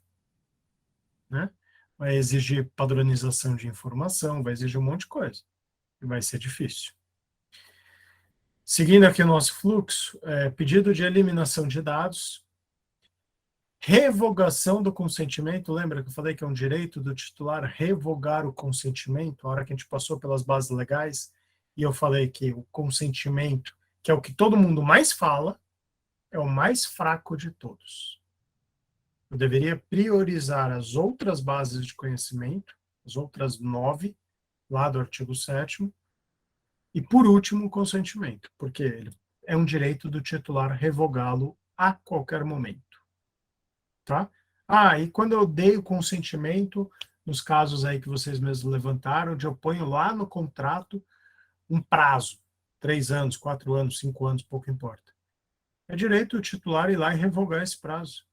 né? Vai exigir padronização de informação, vai exigir um monte de coisa. E vai ser difícil. Seguindo aqui o nosso fluxo, pedido de eliminação de dados, revogação do consentimento. Lembra que eu falei que é um direito do titular revogar o consentimento? A hora que a gente passou pelas bases legais, e eu falei que o consentimento, que é o que todo mundo mais fala, é o mais fraco de todos. Eu deveria priorizar as outras bases de conhecimento, as outras 9, lá do artigo 7º, e, por último, o consentimento, porque ele é um direito do titular revogá-lo a qualquer momento. Tá? E quando eu dei o consentimento, nos casos aí que vocês mesmos levantaram, eu ponho lá no contrato um prazo, 3 anos, 4 anos, 5 anos, pouco importa. É direito do titular ir lá e revogar esse prazo.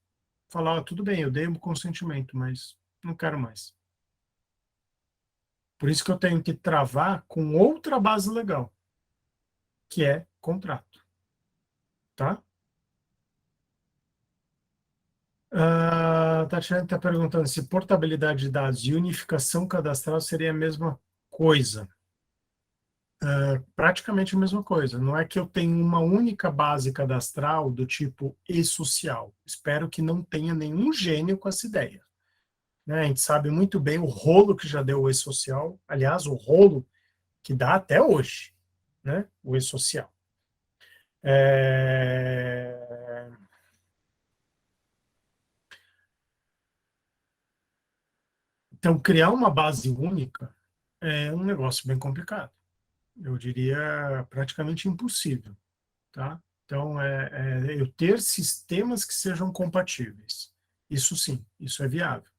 Falar, tudo bem, eu dei o consentimento, mas não quero mais. Por isso que eu tenho que travar com outra base legal, que é contrato. Tá? Tatiana está perguntando se portabilidade de dados e unificação cadastral seria a mesma coisa. Praticamente a mesma coisa. Não é que eu tenho uma única base cadastral do tipo e-social. Espero que não tenha nenhum gênio com essa ideia. Né? A gente sabe muito bem o rolo que já deu o e-social. Aliás, o rolo que dá até hoje, né? O e-social. Então, criar uma base única é um negócio bem complicado. Eu diria praticamente impossível. Tá? Então, eu ter sistemas que sejam compatíveis. Isso sim, isso é viável.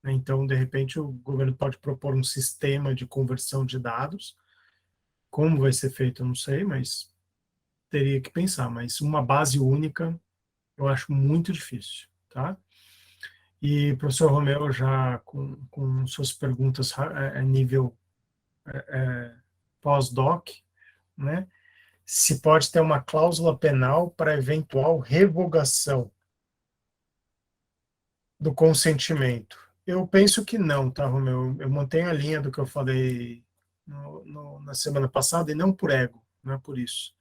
Então, de repente, o governo pode propor um sistema de conversão de dados. Como vai ser feito, eu não sei, mas teria que pensar. Mas uma base única, eu acho muito difícil. Tá? E, professor Romeu, já com suas perguntas a nível pós-doc, né? Se pode ter uma cláusula penal para eventual revogação do consentimento. Eu penso que não, tá, Romeu? Eu mantenho a linha do que eu falei na semana passada, e não por ego, não é por isso.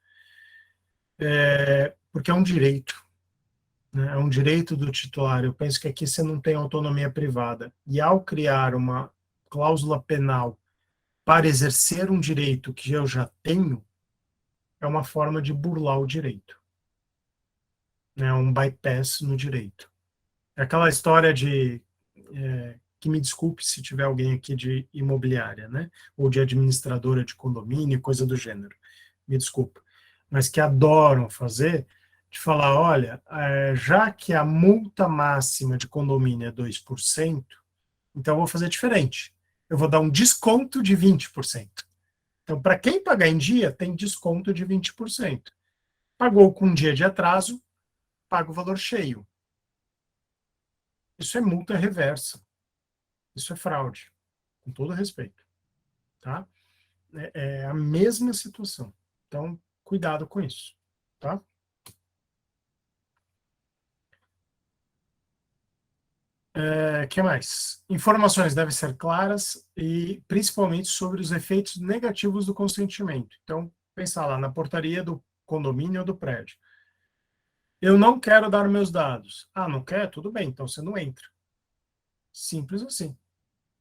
Porque é um direito, né? É um direito do titular. Eu penso que aqui você não tem autonomia privada. E ao criar uma cláusula penal para exercer um direito que eu já tenho, é uma forma de burlar o direito. É um bypass no direito. É aquela história de, que me desculpe se tiver alguém aqui de imobiliária, né? Ou de administradora de condomínio, coisa do gênero. Me desculpa. Mas que adoram fazer, de falar, olha, já que a multa máxima de condomínio é 2%, então eu vou fazer diferente. Eu vou dar um desconto de 20%. Então, para quem pagar em dia, tem desconto de 20%. Pagou com um dia de atraso, paga o valor cheio. Isso é multa reversa. Isso é fraude, com todo respeito. Tá? É a mesma situação. Então, cuidado com isso, tá? Que mais? Informações devem ser claras e principalmente sobre os efeitos negativos do consentimento. Então, pensar lá na portaria do condomínio ou do prédio. Eu não quero dar meus dados. Ah, não quer? Tudo bem, então você não entra. Simples assim.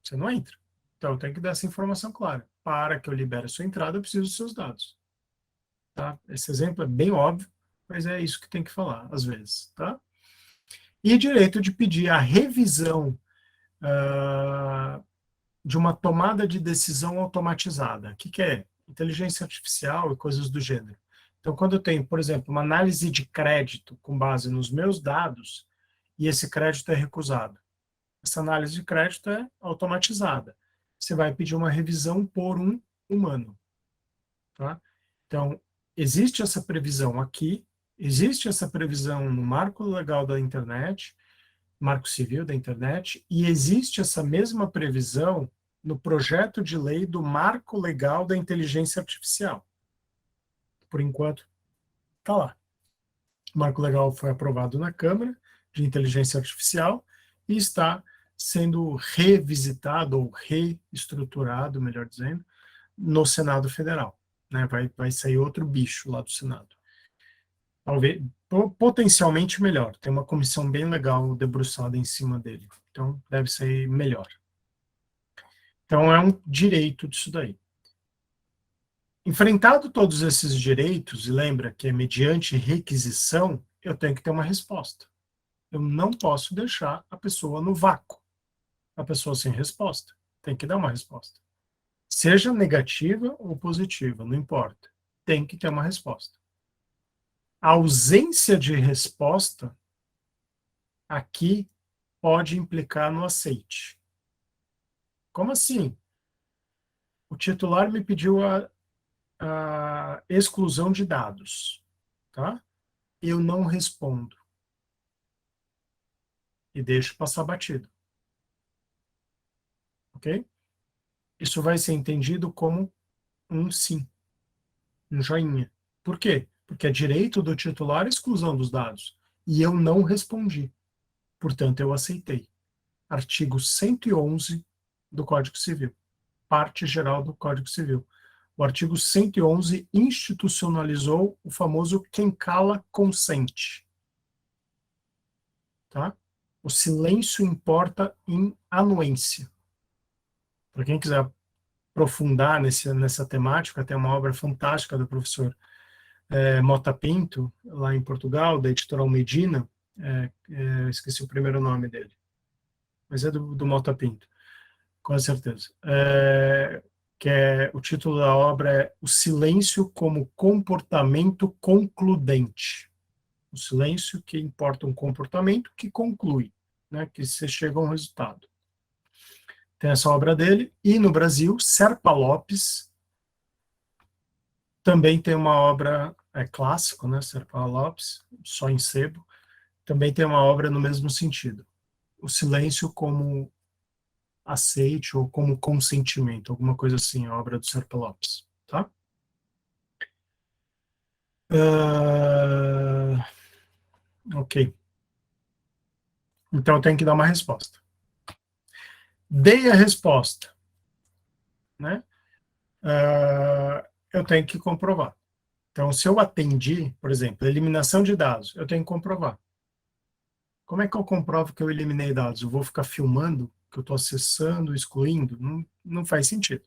Você não entra. Então, eu tenho que dar essa informação clara. Para que eu libere a sua entrada, eu preciso dos seus dados. Tá? Esse exemplo é bem óbvio, mas é isso que tem que falar, às vezes. Tá? E direito de pedir a revisão de uma tomada de decisão automatizada. O que é? Inteligência artificial e coisas do gênero. Então, quando eu tenho, por exemplo, uma análise de crédito com base nos meus dados e esse crédito é recusado, essa análise de crédito é automatizada. Você vai pedir uma revisão por um humano. Tá? Então, existe essa previsão aqui, existe essa previsão no marco legal da internet, marco civil da internet, e existe essa mesma previsão no projeto de lei do marco legal da inteligência artificial. Por enquanto, está lá. O marco legal foi aprovado na Câmara de Inteligência Artificial e está sendo revisitado ou reestruturado, melhor dizendo, no Senado Federal. Né? Vai sair outro bicho lá do Senado. Talvez, potencialmente melhor. Tem uma comissão bem legal debruçada em cima dele. Então, deve ser melhor. Então, é um direito disso daí. Enfrentado todos esses direitos, e lembra que é mediante requisição, eu tenho que ter uma resposta. Eu não posso deixar a pessoa no vácuo. A pessoa sem resposta. Tem que dar uma resposta. Seja negativa ou positiva, não importa. Tem que ter uma resposta. A ausência de resposta aqui pode implicar no aceite. Como assim? O titular me pediu a exclusão de dados, tá? Eu não respondo. E deixo passar batido. Ok? Isso vai ser entendido como um sim, um joinha. Por quê? Porque é direito do titular a exclusão dos dados. E eu não respondi. Portanto, eu aceitei. Artigo 111 do Código Civil. Parte geral do Código Civil. O artigo 111 institucionalizou o famoso quem cala consente. Tá? O silêncio importa em anuência. Para quem quiser aprofundar nessa temática, tem uma obra fantástica do professor Mota Pinto, lá em Portugal, da editora Medina, esqueci o primeiro nome dele, mas é do Mota Pinto, com certeza. O título da obra é O Silêncio como Comportamento Concludente. O silêncio que importa um comportamento que conclui, né, que você chega a um resultado. Tem essa obra dele, e no Brasil, Serpa Lopes também tem uma obra, clássico, né, Serpa Lopes, só em sebo, também tem uma obra no mesmo sentido. O silêncio como aceite ou como consentimento, alguma coisa assim, a obra do Serpa Lopes, tá? Ok. Então eu tenho que dar uma resposta. Dei a resposta, né? Eu tenho que comprovar. Então, se eu atendi, por exemplo, eliminação de dados, eu tenho que comprovar. Como é que eu comprovo que eu eliminei dados? Eu vou ficar filmando que eu estou acessando, excluindo? Não faz sentido.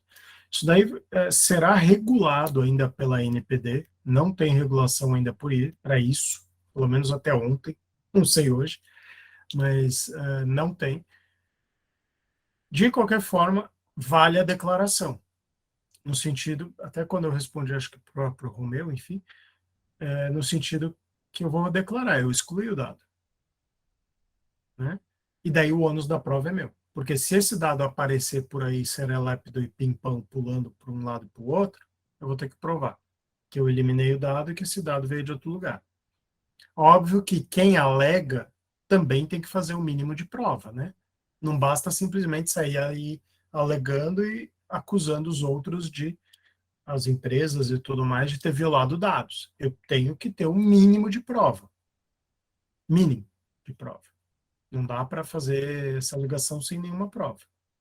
Isso daí será regulado ainda pela NPD, não tem regulação ainda para isso, pelo menos até ontem, não sei hoje, mas não tem. De qualquer forma, vale a declaração. No sentido, até quando eu respondi, acho que para o Romeu, enfim, no sentido que eu vou declarar, eu excluí o dado. Né? E daí o ônus da prova é meu. Porque se esse dado aparecer por aí, serelépido e pimpão, pulando para um lado e para o outro, eu vou ter que provar que eu eliminei o dado e que esse dado veio de outro lugar. Óbvio que quem alega também tem que fazer o mínimo de prova, né? Não basta simplesmente sair aí alegando e acusando os outros de as empresas e tudo mais de ter violado dados. Eu tenho que ter um mínimo de prova. Mínimo de prova. Não dá para fazer essa ligação sem nenhuma prova.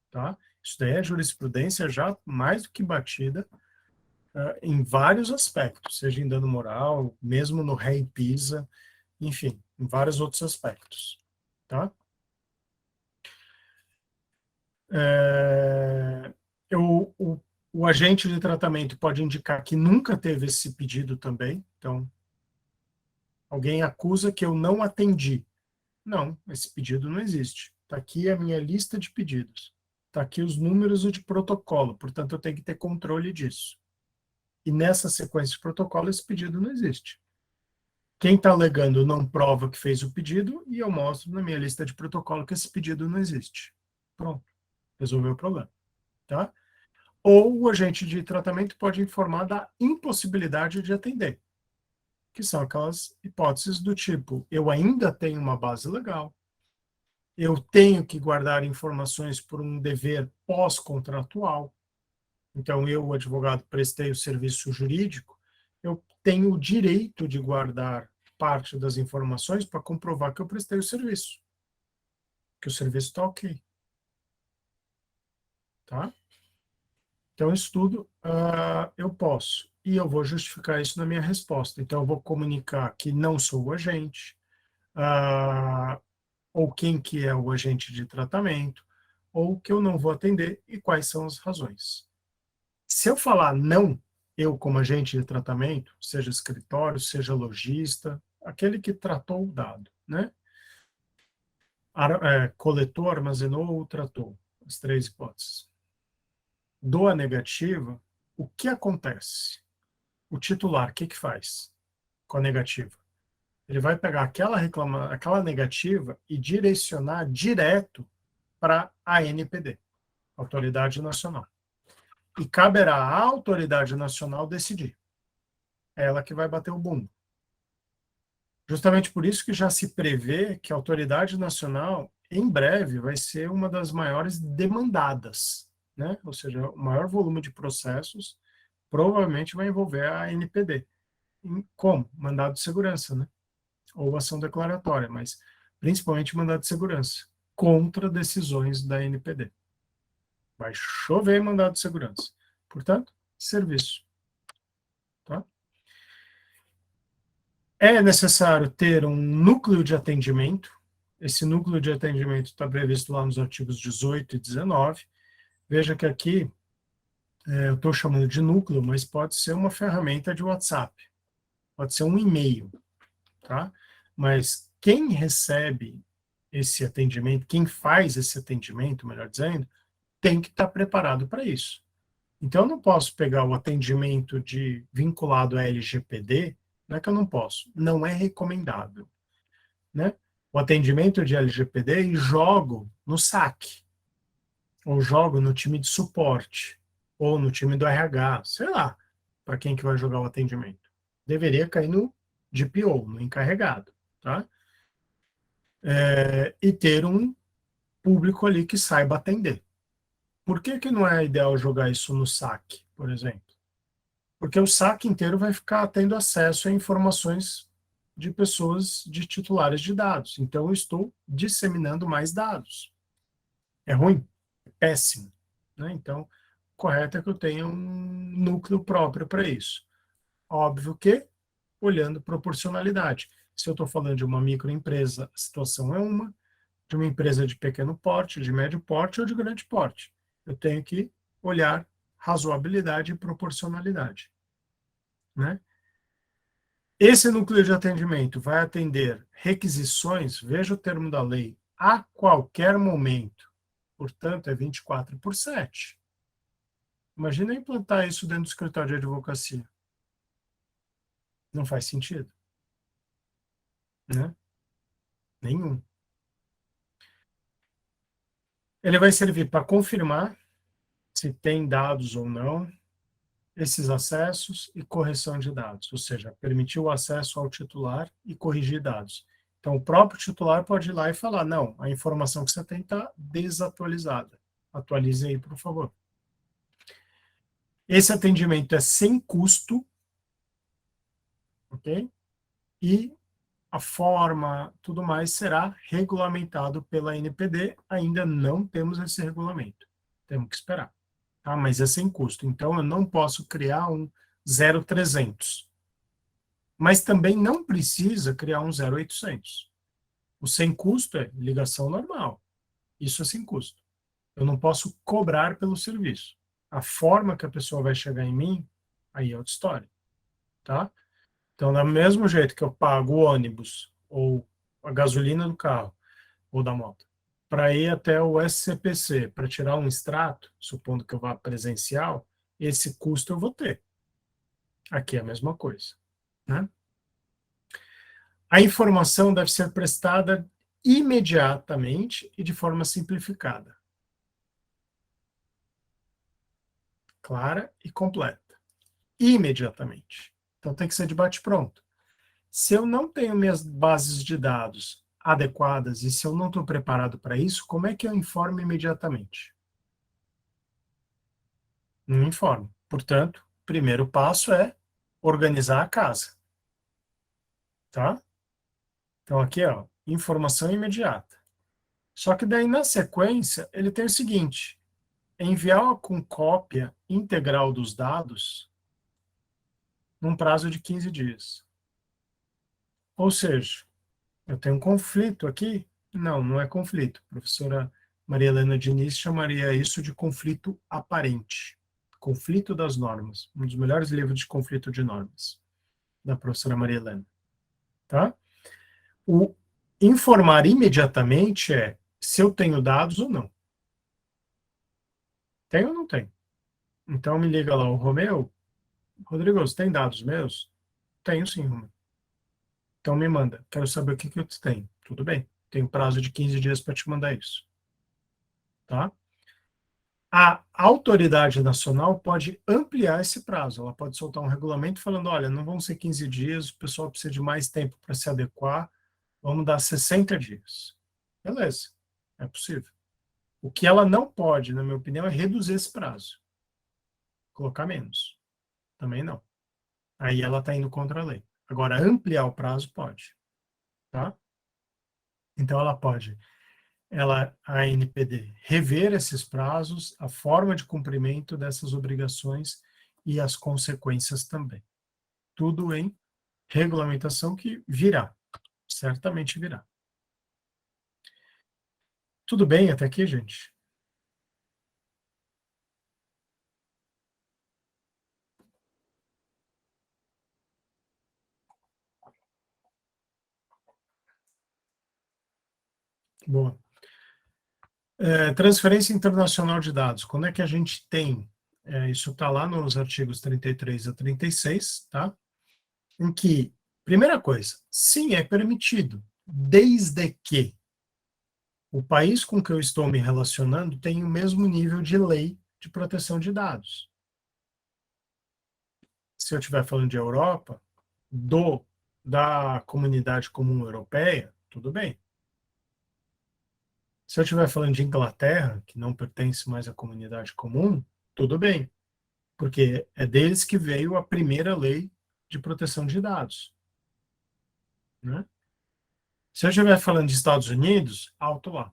Tá? Isso daí é jurisprudência já mais do que batida em vários aspectos, seja em dano moral, mesmo no rei Pisa, enfim, em vários outros aspectos. Tá? O agente de tratamento pode indicar que nunca teve esse pedido também. Então, alguém acusa que eu não atendi. Não, esse pedido não existe. Está aqui a minha lista de pedidos. Está aqui os números de protocolo. Portanto, eu tenho que ter controle disso. E nessa sequência de protocolo, esse pedido não existe. Quem está alegando não prova que fez o pedido e eu mostro na minha lista de protocolo que esse pedido não existe. Pronto. Resolveu o problema. Tá? Ou o agente de tratamento pode informar da impossibilidade de atender, que são aquelas hipóteses do tipo, eu ainda tenho uma base legal, eu tenho que guardar informações por um dever pós-contratual, então eu, o advogado, prestei o serviço jurídico, eu tenho o direito de guardar parte das informações para comprovar que eu prestei o serviço, que o serviço está ok. Tá? Então, isso tudo eu posso. E eu vou justificar isso na minha resposta. Então, eu vou comunicar que não sou o agente, ou quem que é o agente de tratamento, ou que eu não vou atender e quais são as razões. Se eu falar não, eu como agente de tratamento, seja escritório, seja lojista, aquele que tratou o dado, né? Coletou, armazenou ou tratou, as 3 hipóteses. Dou a negativa, o que acontece? O titular, o que faz com a negativa? Ele vai pegar aquela negativa e direcionar direto para a ANPD, Autoridade Nacional. E caberá à Autoridade Nacional decidir. É ela que vai bater o bumbo. Justamente por isso que já se prevê que a Autoridade Nacional, em breve, vai ser uma das maiores demandadas, né? Ou seja, o maior volume de processos provavelmente vai envolver a ANPD. Como? Mandado de segurança, né? Ou ação declaratória, mas principalmente mandado de segurança, contra decisões da ANPD. Vai chover mandado de segurança. Portanto, serviço. Tá? É necessário ter um núcleo de atendimento. Esse núcleo de atendimento está previsto lá nos artigos 18 e 19. Veja que aqui eu estou chamando de núcleo, mas pode ser uma ferramenta de WhatsApp, pode ser um e-mail, tá? Mas quem recebe esse atendimento, quem faz esse atendimento, melhor dizendo, tem que estar preparado para isso. Então, eu não posso pegar o atendimento vinculado à LGPD, não é que eu não posso, não é recomendável, né? O atendimento de LGPD e jogo no SAC, ou jogo no time de suporte, ou no time do RH, sei lá, para quem que vai jogar o atendimento. Deveria cair no DPO, no encarregado, tá? E ter um público ali que saiba atender. Por que não é ideal jogar isso no SAC, por exemplo? Porque o SAC inteiro vai ficar tendo acesso a informações de pessoas, de titulares de dados. Então, eu estou disseminando mais dados. É ruim? É péssimo. Né? Então, o correto é que eu tenha um núcleo próprio para isso. Óbvio que, olhando proporcionalidade. Se eu estou falando de uma microempresa, a situação é uma, de uma empresa de pequeno porte, de médio porte ou de grande porte. Eu tenho que olhar razoabilidade e proporcionalidade. Né? Esse núcleo de atendimento vai atender requisições, veja o termo da lei, a qualquer momento. Portanto, é 24/7. Imagina implantar isso dentro do escritório de advocacia. Não faz sentido. Né? Nenhum. Ele vai servir para confirmar se tem dados ou não, esses acessos e correção de dados, ou seja, permitir o acesso ao titular e corrigir dados. Então, o próprio titular pode ir lá e falar, não, a informação que você tem está desatualizada. Atualize aí, por favor. Esse atendimento é sem custo, ok? E a forma, tudo mais, será regulamentado pela NPD. Ainda não temos esse regulamento. Temos que esperar. Tá? Mas é sem custo. Então, eu não posso criar um 0300. Mas também não precisa criar um 0800. O sem custo é ligação normal. Isso é sem custo. Eu não posso cobrar pelo serviço. A forma que a pessoa vai chegar em mim, aí é outra história. Tá? Então, do mesmo jeito que eu pago o ônibus ou a gasolina do carro ou da moto para ir até o SCPC para tirar um extrato, supondo que eu vá presencial, esse custo eu vou ter. Aqui é a mesma coisa. Né? A informação deve ser prestada imediatamente e de forma simplificada, clara e completa. Imediatamente. Então tem que ser de bate-pronto. Se eu não tenho minhas bases de dados adequadas e se eu não estou preparado para isso, como é que eu informo imediatamente? Não informo. Portanto, o primeiro passo é organizar a casa. Tá? Então aqui, ó, informação imediata. Só que daí, na sequência, ele tem o seguinte: enviar com cópia integral dos dados num prazo de 15 dias. Ou seja, eu tenho um conflito aqui? Não, não é conflito. A professora Maria Helena Diniz chamaria isso de conflito aparente. Conflito das normas. Um dos melhores livros de conflito de normas, da professora Maria Helena. Tá? O informar imediatamente é se eu tenho dados ou não. Tem ou não tem? Então me liga lá, o Romeu. Rodrigo, você tem dados meus? Tenho sim, Romeu. Então me manda. Quero saber o que eu tenho. Tudo bem. Tenho prazo de 15 dias para te mandar isso. Tá? A autoridade nacional pode ampliar esse prazo. Ela pode soltar um regulamento falando, olha, não vão ser 15 dias, o pessoal precisa de mais tempo para se adequar, vamos dar 60 dias. Beleza, é possível. O que ela não pode, na minha opinião, é reduzir esse prazo. Colocar menos. Também não. Aí ela está indo contra a lei. Agora, ampliar o prazo pode. Tá? Então, ela pode, a NPD, rever esses prazos, a forma de cumprimento dessas obrigações e as consequências também. Tudo em regulamentação que virá. Certamente virá. Tudo bem até aqui, gente? Boa. Transferência internacional de dados. Quando é que a gente tem? Isso está lá nos artigos 33 a 36, tá? Em que, primeira coisa, sim, é permitido, desde que o país com que eu estou me relacionando tenha o mesmo nível de lei de proteção de dados. Se eu estiver falando de Europa, da Comunidade Comum Europeia, tudo bem. Se eu estiver falando de Inglaterra, que não pertence mais à comunidade comum, tudo bem, porque é deles que veio a primeira lei de proteção de dados. Né? Se eu estiver falando de Estados Unidos, alto lá.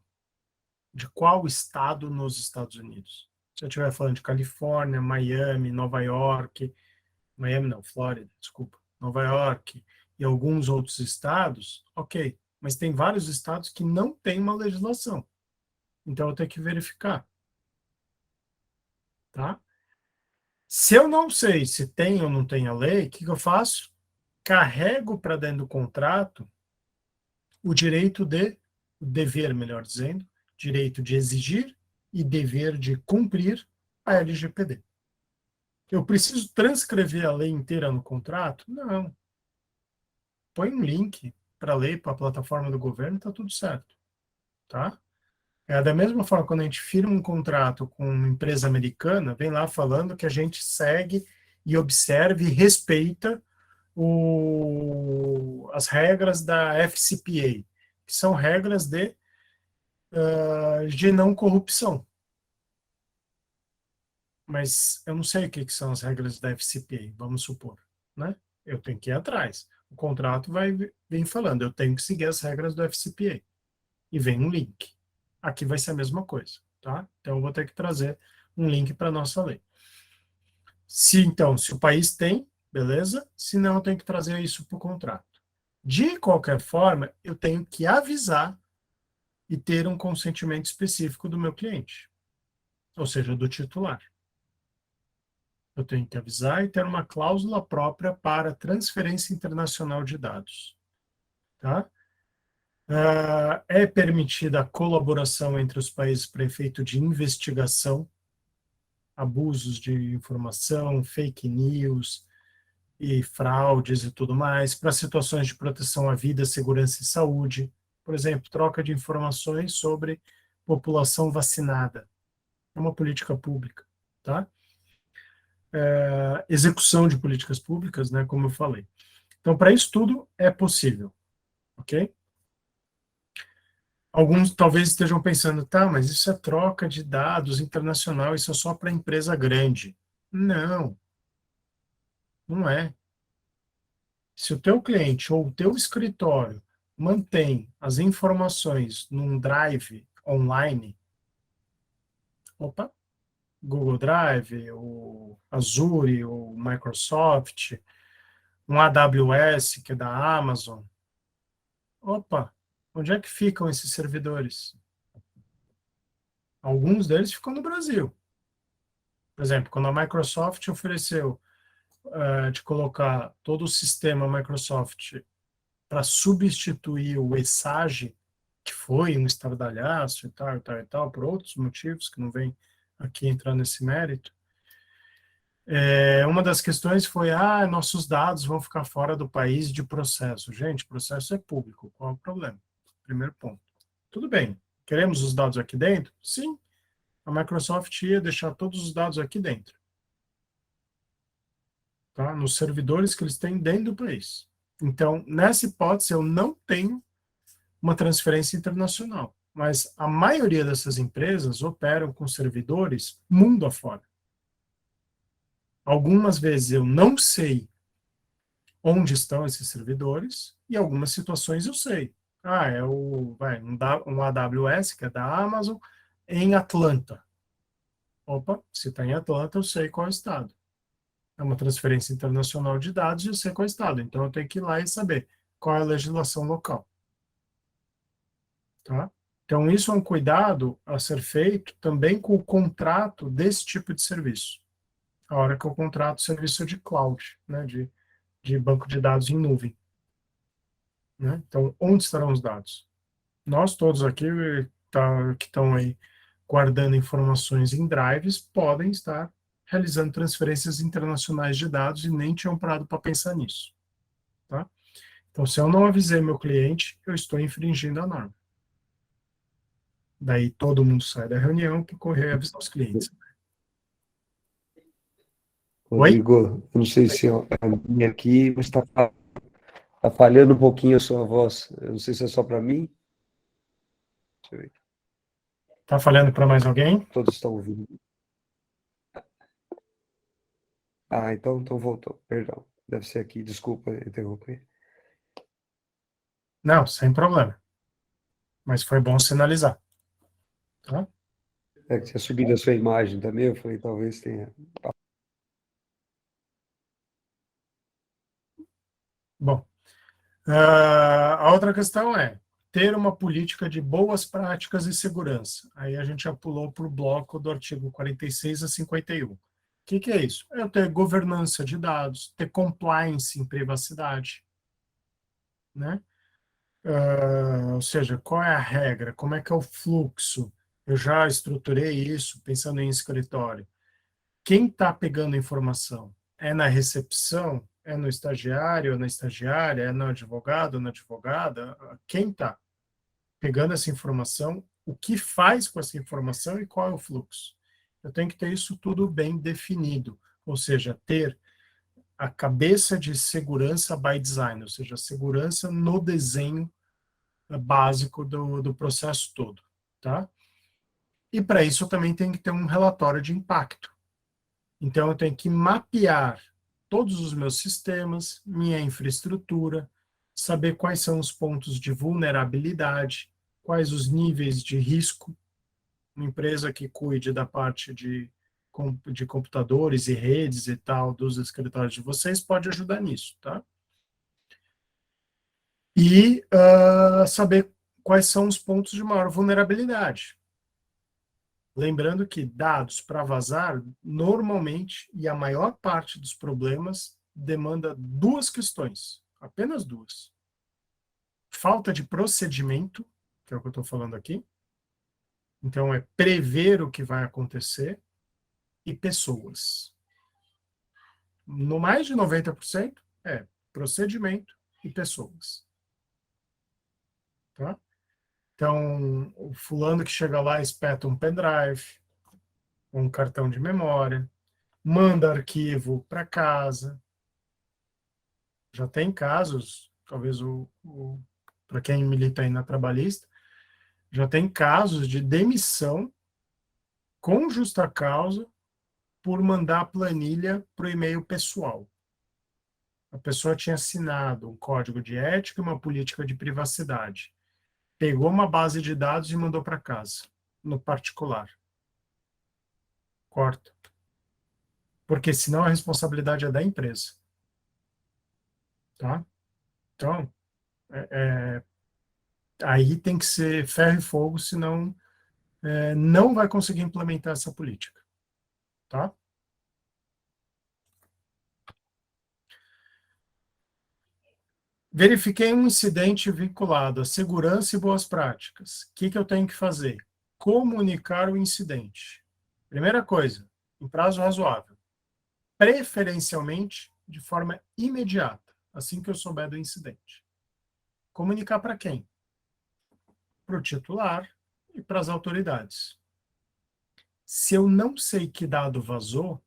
De qual estado nos Estados Unidos? Se eu estiver falando de Califórnia, Miami, Nova York, Miami não, Flórida, desculpa, Nova York e alguns outros estados, ok. Mas tem vários estados que não têm uma legislação. Então eu tenho que verificar. Tá? Se eu não sei se tem ou não tem a lei, o que eu faço? Carrego para dentro do contrato o direito o dever, melhor dizendo, direito de exigir e dever de cumprir a LGPD. Eu preciso transcrever a lei inteira no contrato? Não. Põe um link para a lei, para a plataforma do governo, está tudo certo. Tá? Da mesma forma, quando a gente firma um contrato com uma empresa americana, vem lá falando que a gente segue e observa e respeita as regras da FCPA, que são regras de não corrupção. mas eu não sei o que são as regras da FCPA, vamos supor, né? Eu tenho que ir atrás. O contrato vem falando, eu tenho que seguir as regras do FCPA. E vem um link. Aqui vai ser a mesma coisa, tá? Então eu vou ter que trazer um link para a nossa lei. Se o país tem, beleza? Se não, eu tenho que trazer isso para o contrato. De qualquer forma, eu tenho que avisar e ter um consentimento específico do meu cliente, ou seja, do titular. Eu tenho que avisar e ter uma cláusula própria para transferência internacional de dados. Tá? É permitida a colaboração entre os países para efeito de investigação, abusos de informação, fake news e fraudes e tudo mais, para situações de proteção à vida, segurança e saúde. Por exemplo, troca de informações sobre população vacinada. É uma política pública, tá? Execução de políticas públicas, né, como eu falei. Então, para isso tudo é possível, ok? Alguns talvez estejam pensando, tá, mas isso é troca de dados internacional, isso é só para empresa grande. Não, não é. Se o teu cliente ou o teu escritório mantém as informações num drive online, opa, Google Drive, o Azure, o Microsoft, um AWS, que é da Amazon. Opa, onde é que ficam esses servidores? Alguns deles ficam no Brasil. Por exemplo, quando a Microsoft ofereceu de colocar todo o sistema Microsoft para substituir o ESAGE, que foi um estardalhaço e tal, por outros motivos, que não vem aqui entrar nesse mérito, uma das questões foi, nossos dados vão ficar fora do país de processo. Gente, processo é público, qual é o problema? Primeiro ponto. Tudo bem, queremos os dados aqui dentro? Sim, a Microsoft ia deixar todos os dados aqui dentro. Tá? Nos servidores que eles têm dentro do país. Então, nessa hipótese, eu não tenho uma transferência internacional. Mas a maioria dessas empresas operam com servidores mundo afora. Algumas vezes eu não sei onde estão esses servidores, e algumas situações eu sei. Um AWS, que é da Amazon, em Atlanta. Opa, se está em Atlanta, eu sei qual é o estado. É uma transferência internacional de dados e eu sei qual é o estado. Então, eu tenho que ir lá e saber qual é a legislação local. Tá? Então, isso é um cuidado a ser feito também com o contrato desse tipo de serviço. A hora que eu contrato serviço de cloud, né, de banco de dados em nuvem. Né? Então, onde estarão os dados? Nós todos aqui que estão aí guardando informações em drives podem estar realizando transferências internacionais de dados e nem tinham parado para pensar nisso. Tá? Então, se eu não avisei meu cliente, eu estou infringindo a norma. Daí todo mundo sai da reunião para correr avisar os clientes. Rodrigo, eu não sei se é a minha aqui, mas está falhando um pouquinho a sua voz. Eu não sei se é só para mim. Deixa eu ver. Está falhando para mais alguém? Todos estão ouvindo. Então voltou. Perdão. Deve ser aqui. Desculpa interromper. Não, sem problema. Mas foi bom sinalizar. Tá? Que tinha subido a sua imagem também. Eu falei, talvez tenha. Bom, a outra questão é ter uma política de boas práticas e segurança. Aí a gente já pulou para o bloco do artigo 46 a 51. O que é isso? É ter governança de dados, ter compliance em privacidade. Né? Ou seja, qual é a regra? Como é que é o fluxo? Eu já estruturei isso pensando em escritório. Quem está pegando a informação? É na recepção? É no estagiário, na estagiária, é no advogado, na advogada? Quem está pegando essa informação? O que faz com essa informação e qual é o fluxo? Eu tenho que ter isso tudo bem definido, ou seja, ter a cabeça de segurança by design, ou seja, segurança no desenho básico do processo todo, tá? E para isso eu também tenho que ter um relatório de impacto, Então, eu tenho que mapear todos os meus sistemas, minha infraestrutura, saber quais são os pontos de vulnerabilidade, quais os níveis de risco. Uma empresa que cuide da parte de computadores e redes e tal dos escritórios de vocês pode ajudar nisso, tá? E saber quais são os pontos de maior vulnerabilidade. Lembrando que dados para vazar, normalmente, e a maior parte dos problemas, demanda duas questões, apenas duas. Falta de procedimento, que é o que eu estou falando aqui. Então, é prever o que vai acontecer, e pessoas. No mais de 90% é procedimento e pessoas. Tá? Então, o fulano que chega lá espeta um pendrive, um cartão de memória, manda arquivo para casa. Já tem casos, talvez para quem milita aí na trabalhista, já tem casos de demissão com justa causa por mandar a planilha para o e-mail pessoal. A pessoa tinha assinado um código de ética e uma política de privacidade. Pegou uma base de dados e mandou para casa, no particular. Corta. Porque senão a responsabilidade é da empresa. Tá? Então, aí tem que ser ferro e fogo, senão não vai conseguir implementar essa política. Tá? Verifiquei um incidente vinculado à segurança e boas práticas. O que eu tenho que fazer? Comunicar o incidente. Primeira coisa, em prazo razoável. Preferencialmente, de forma imediata, assim que eu souber do incidente. Comunicar para quem? Para o titular e para as autoridades. Se eu não sei que dado vazou,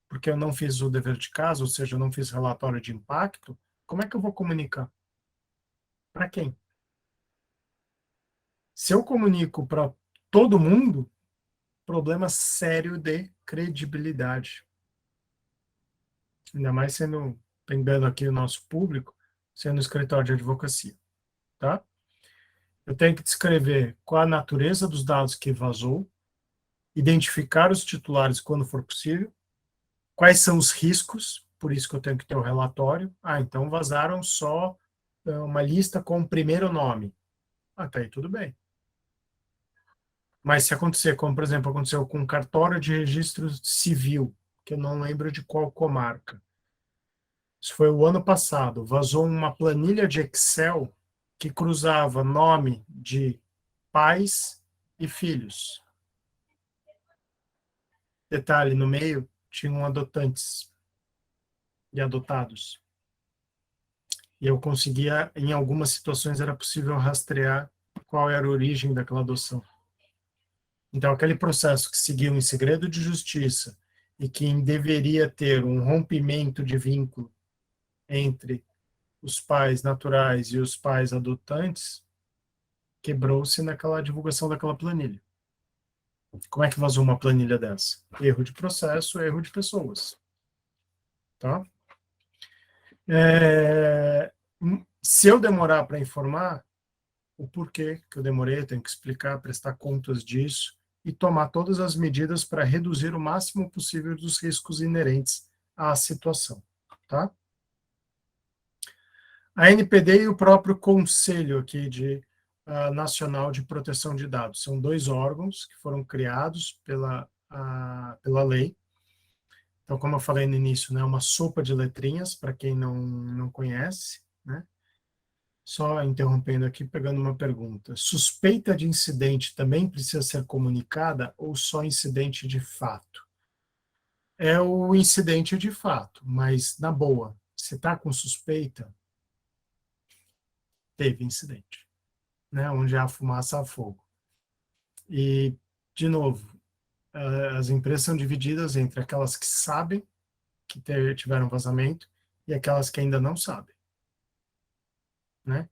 porque eu não fiz o dever de casa, ou seja, eu não fiz relatório de impacto, como é que eu vou comunicar? Para quem? Se eu comunico para todo mundo, problema sério de credibilidade. Ainda mais pegando aqui o nosso público, sendo escritório de advocacia. Tá? Eu tenho que descrever qual a natureza dos dados que vazou, identificar os titulares quando for possível, quais são os riscos, por isso que eu tenho que ter o relatório. Então vazaram só uma lista com o primeiro nome. Até aí tudo bem. Mas se acontecer, como por exemplo aconteceu com o cartório de registro civil, que eu não lembro de qual comarca. Isso foi o ano passado. Vazou uma planilha de Excel que cruzava nome de pais e filhos. Detalhe, no meio tinham adotantes e adotados. E eu conseguia, em algumas situações, era possível rastrear qual era a origem daquela adoção. Então, aquele processo que seguiu em segredo de justiça e que deveria ter um rompimento de vínculo entre os pais naturais e os pais adotantes, quebrou-se naquela divulgação daquela planilha. Como é que vazou uma planilha dessa? Erro de processo, erro de pessoas. Tá? Se eu demorar para informar, o porquê que eu demorei, eu tenho que explicar, prestar contas disso e tomar todas as medidas para reduzir o máximo possível dos riscos inerentes à situação. Tá? A NPD e o próprio Conselho aqui Nacional de Proteção de Dados. São dois órgãos que foram criados pela lei. Então, como eu falei no início, né, uma sopa de letrinhas, para quem não conhece. Né? Só interrompendo aqui, pegando uma pergunta. Suspeita de incidente também precisa ser comunicada ou só incidente de fato? É o incidente de fato, mas, na boa, se está com suspeita, teve incidente. Né, onde há fumaça, há fogo. E, de novo, as empresas são divididas entre aquelas que sabem que tiveram vazamento e aquelas que ainda não sabem. Né?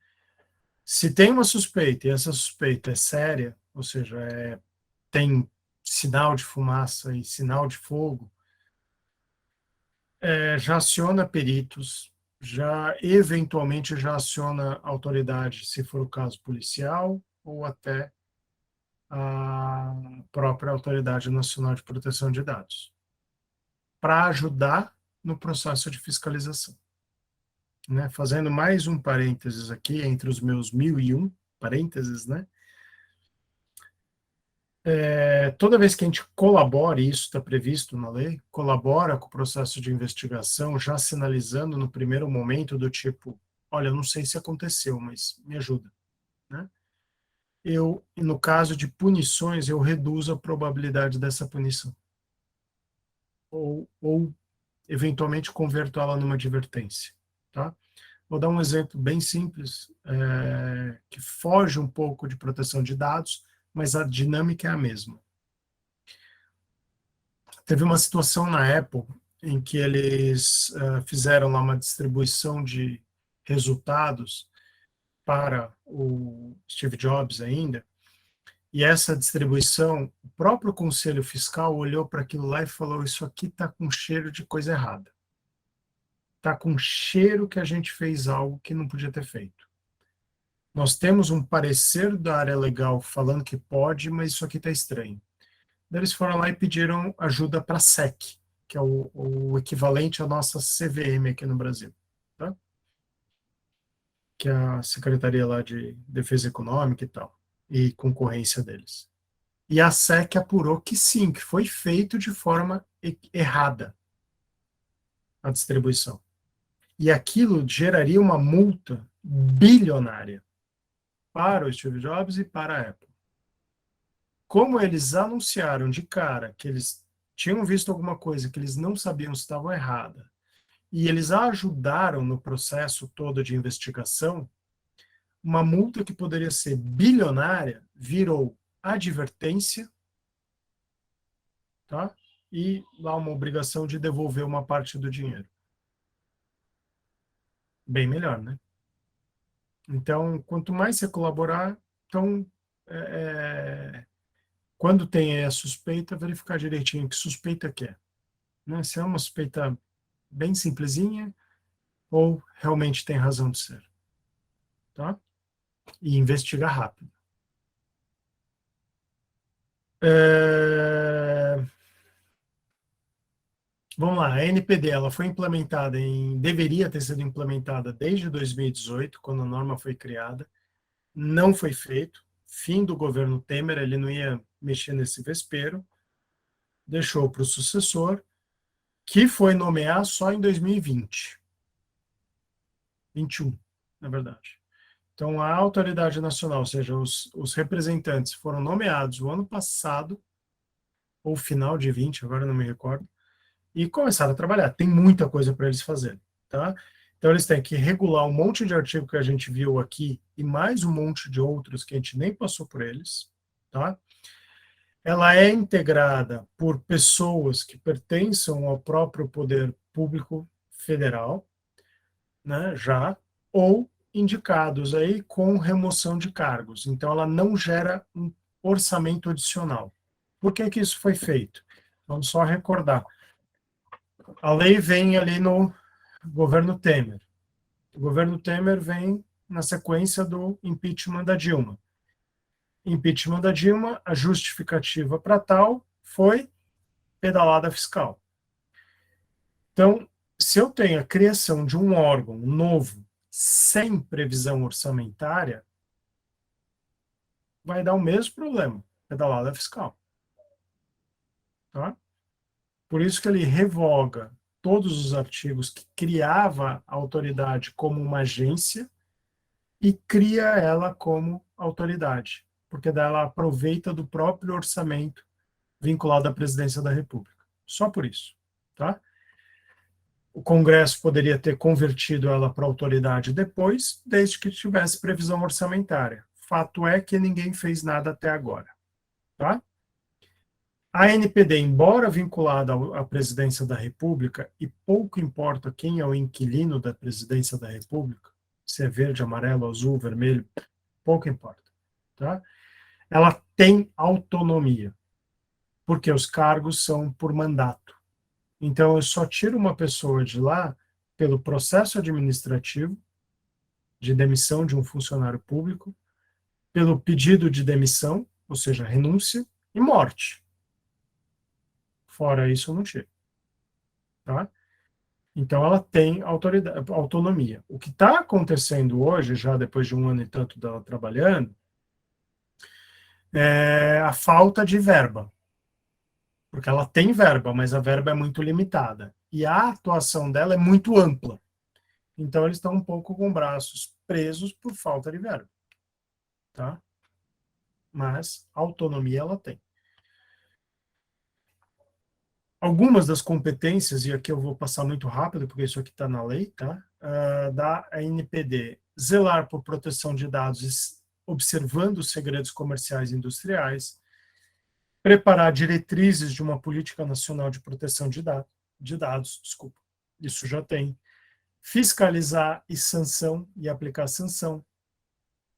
Se tem uma suspeita e essa suspeita é séria, ou seja, tem sinal de fumaça e sinal de fogo, já aciona peritos, eventualmente já aciona autoridade, se for o caso policial, ou até a própria Autoridade Nacional de Proteção de Dados, para ajudar no processo de fiscalização. Né? Fazendo mais um parênteses aqui, entre os meus 1001 parênteses, né? Toda vez que a gente colabora, e isso está previsto na lei, colabora com o processo de investigação, já sinalizando no primeiro momento do tipo, olha, eu não sei se aconteceu, mas me ajuda. Né? No caso de punições, eu reduzo a probabilidade dessa punição. Ou eventualmente, converto ela numa advertência. Tá? Vou dar um exemplo bem simples, que foge um pouco de proteção de dados, mas a dinâmica é a mesma. Teve uma situação na Apple em que eles fizeram lá uma distribuição de resultados para o Steve Jobs ainda, e essa distribuição, o próprio Conselho Fiscal olhou para aquilo lá e falou, isso aqui está com cheiro de coisa errada. Está com cheiro que a gente fez algo que não podia ter feito. Nós temos um parecer da área legal falando que pode, mas isso aqui está estranho. Daí eles foram lá e pediram ajuda para a SEC, que é o equivalente à nossa CVM aqui no Brasil. Tá? Que é a Secretaria lá de Defesa Econômica e tal, e concorrência deles. E a SEC apurou que sim, que foi feito de forma errada a distribuição. E aquilo geraria uma multa bilionária para o Steve Jobs e para a Apple. Como eles anunciaram de cara que eles tinham visto alguma coisa que eles não sabiam se estava errada, e eles ajudaram no processo todo de investigação, uma multa que poderia ser bilionária virou advertência, tá? E lá uma obrigação de devolver uma parte do dinheiro. Bem melhor, né? Então, quanto mais você colaborar, então, quando tem a suspeita, verificar direitinho que suspeita que é. Né? Se é uma suspeita bem simplesinha ou realmente tem razão de ser. Tá? E investigar rápido. Vamos lá, a NPD ela foi implementada deveria ter sido implementada desde 2018, quando a norma foi criada. Não foi feito. Fim do governo Temer, ele não ia mexer nesse vespeiro. Deixou para o sucessor, que foi nomear só em 2020. 21, na verdade. Então, a autoridade nacional, ou seja, os representantes foram nomeados o ano passado, ou final de 20, agora não me recordo, e começaram a trabalhar. Tem muita coisa para eles fazerem, tá? Então, eles têm que regular um monte de artigo que a gente viu aqui e mais um monte de outros que a gente nem passou por eles, tá? Ela é integrada por pessoas que pertençam ao próprio poder público federal, né, ou indicados aí com remoção de cargos. Então, ela não gera um orçamento adicional. Por que isso foi feito? Vamos só recordar. A lei vem ali no governo Temer. O governo Temer vem na sequência do impeachment da Dilma. Impeachment da Dilma, a justificativa para tal foi pedalada fiscal. Então, se eu tenho a criação de um órgão novo sem previsão orçamentária, vai dar o mesmo problema, pedalada fiscal. Tá? Por isso que ele revoga todos os artigos que criava a autoridade como uma agência e cria ela como autoridade, porque daí ela aproveita do próprio orçamento vinculado à presidência da República. Só por isso. Tá? O Congresso poderia ter convertido ela para autoridade depois, desde que tivesse previsão orçamentária. Fato é que ninguém fez nada até agora. Tá? A NPD, embora vinculada à presidência da República, e pouco importa quem é o inquilino da presidência da República, se é verde, amarelo, azul, vermelho, pouco importa. Tá? Ela tem autonomia, porque os cargos são por mandato. Então, eu só tiro uma pessoa de lá pelo processo administrativo de demissão de um funcionário público, pelo pedido de demissão, ou seja, renúncia, e morte. Fora isso, eu não tiro. Tá? Então, ela tem autonomia. O que está acontecendo hoje, já depois de 1 ano e tanto dela trabalhando, é a falta de verba. Porque ela tem verba, mas a verba é muito limitada. E a atuação dela é muito ampla. Então, eles estão um pouco com braços presos por falta de verba. Tá? Mas autonomia ela tem. Algumas das competências, e aqui eu vou passar muito rápido, porque isso aqui está na lei, tá? Da NPD, zelar por proteção de dados, observando os segredos comerciais e industriais, preparar diretrizes de uma política nacional de proteção de dados, desculpa, isso já tem, fiscalizar e aplicar sanção.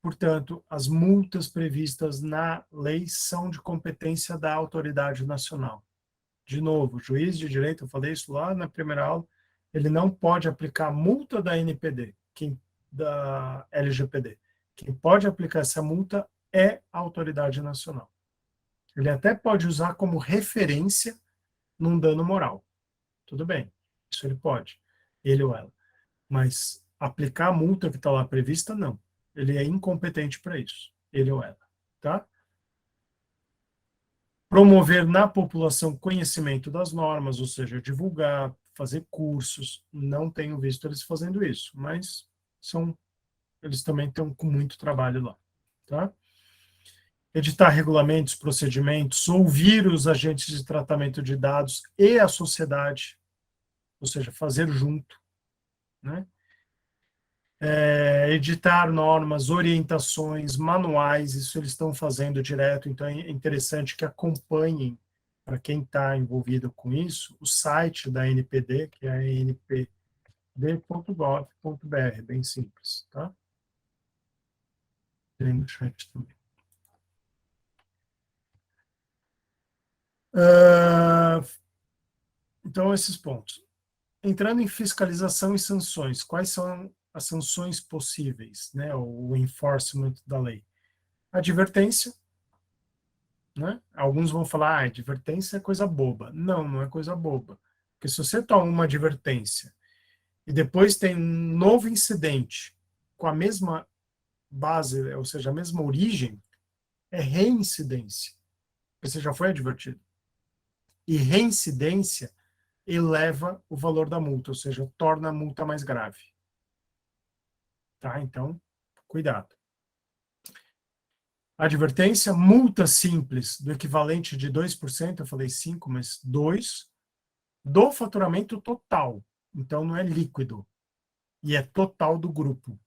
Portanto, as multas previstas na lei são de competência da autoridade nacional. De novo, juiz de direito, eu falei isso lá na primeira aula, ele não pode aplicar multa da NPD, da LGPD. Quem pode aplicar essa multa é a autoridade nacional. Ele até pode usar como referência num dano moral. Tudo bem, isso ele pode, ele ou ela. Mas aplicar a multa que está lá prevista, não. Ele é incompetente para isso, ele ou ela. Tá? Promover na população conhecimento das normas, ou seja, divulgar, fazer cursos. Não tenho visto eles fazendo isso, mas eles também estão com muito trabalho lá. Tá? Editar regulamentos, procedimentos, ouvir os agentes de tratamento de dados e a sociedade, ou seja, fazer junto. Né? Editar normas, orientações, manuais, isso eles estão fazendo direto, então é interessante que acompanhem, para quem está envolvido com isso, o site da NPD, que é npd.gov.br, bem simples, tá? Tem no chat também. Então, esses pontos. Entrando em fiscalização e sanções, quais são as sanções possíveis, né, o enforcement da lei? Advertência, né? Alguns vão falar, advertência é coisa boba. Não, não é coisa boba. Porque se você toma uma advertência e depois tem um novo incidente com a mesma base, ou seja, a mesma origem, é reincidência. Você já foi advertido. E reincidência eleva o valor da multa, ou seja, torna a multa mais grave. Tá? Então, cuidado. Advertência, multa simples do equivalente de 2%, eu falei 5, mas 2%, do faturamento total. Então, não é líquido. E é total do grupo.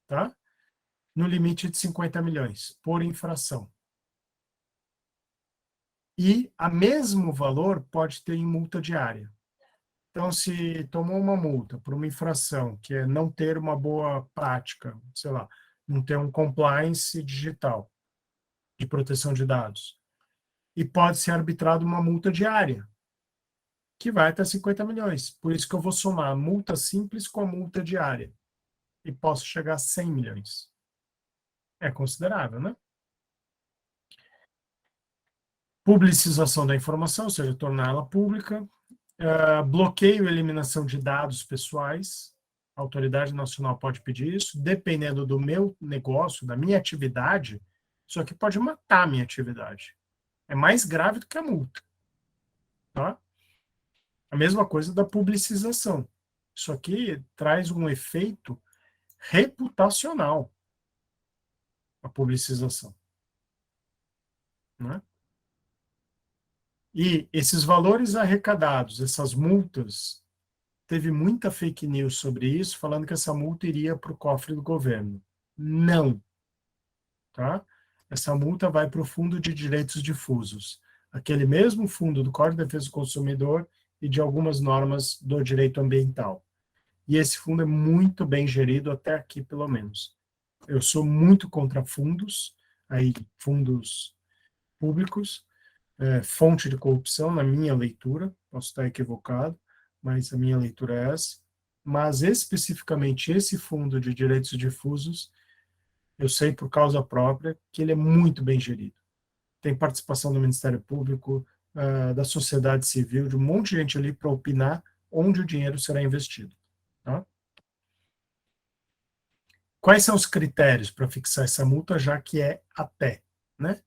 Tá? No limite de 50 milhões, por infração. E a mesmo valor pode ter em multa diária. Então, se tomou uma multa por uma infração, que é não ter uma boa prática, sei lá, não ter um compliance digital de proteção de dados, e pode ser arbitrado uma multa diária, que vai até 50 milhões. Por isso que eu vou somar a multa simples com a multa diária, e posso chegar a 100 milhões. É considerável, né? Publicização da informação, ou seja, torná-la pública. Bloqueio e eliminação de dados pessoais. A autoridade nacional pode pedir isso. Dependendo do meu negócio, da minha atividade, isso aqui pode matar a minha atividade. É mais grave do que a multa. Tá? A mesma coisa da publicização. Isso aqui traz um efeito reputacional, a publicização. Né? E esses valores arrecadados, essas multas, teve muita fake news sobre isso, falando que essa multa iria para o cofre do governo. Não. Tá? Essa multa vai para o Fundo de Direitos Difusos, aquele mesmo fundo do Código de Defesa do Consumidor e de algumas normas do direito ambiental. E esse fundo é muito bem gerido, até aqui pelo menos. Eu sou muito contra fundos públicos, fonte de corrupção, na minha leitura, posso estar equivocado, mas a minha leitura é essa. Mas especificamente esse fundo de direitos difusos, eu sei por causa própria que ele é muito bem gerido. Tem participação do Ministério Público, da sociedade civil, de um monte de gente ali para opinar onde o dinheiro será investido. Tá? Quais são os critérios para fixar essa multa, já que é até, né?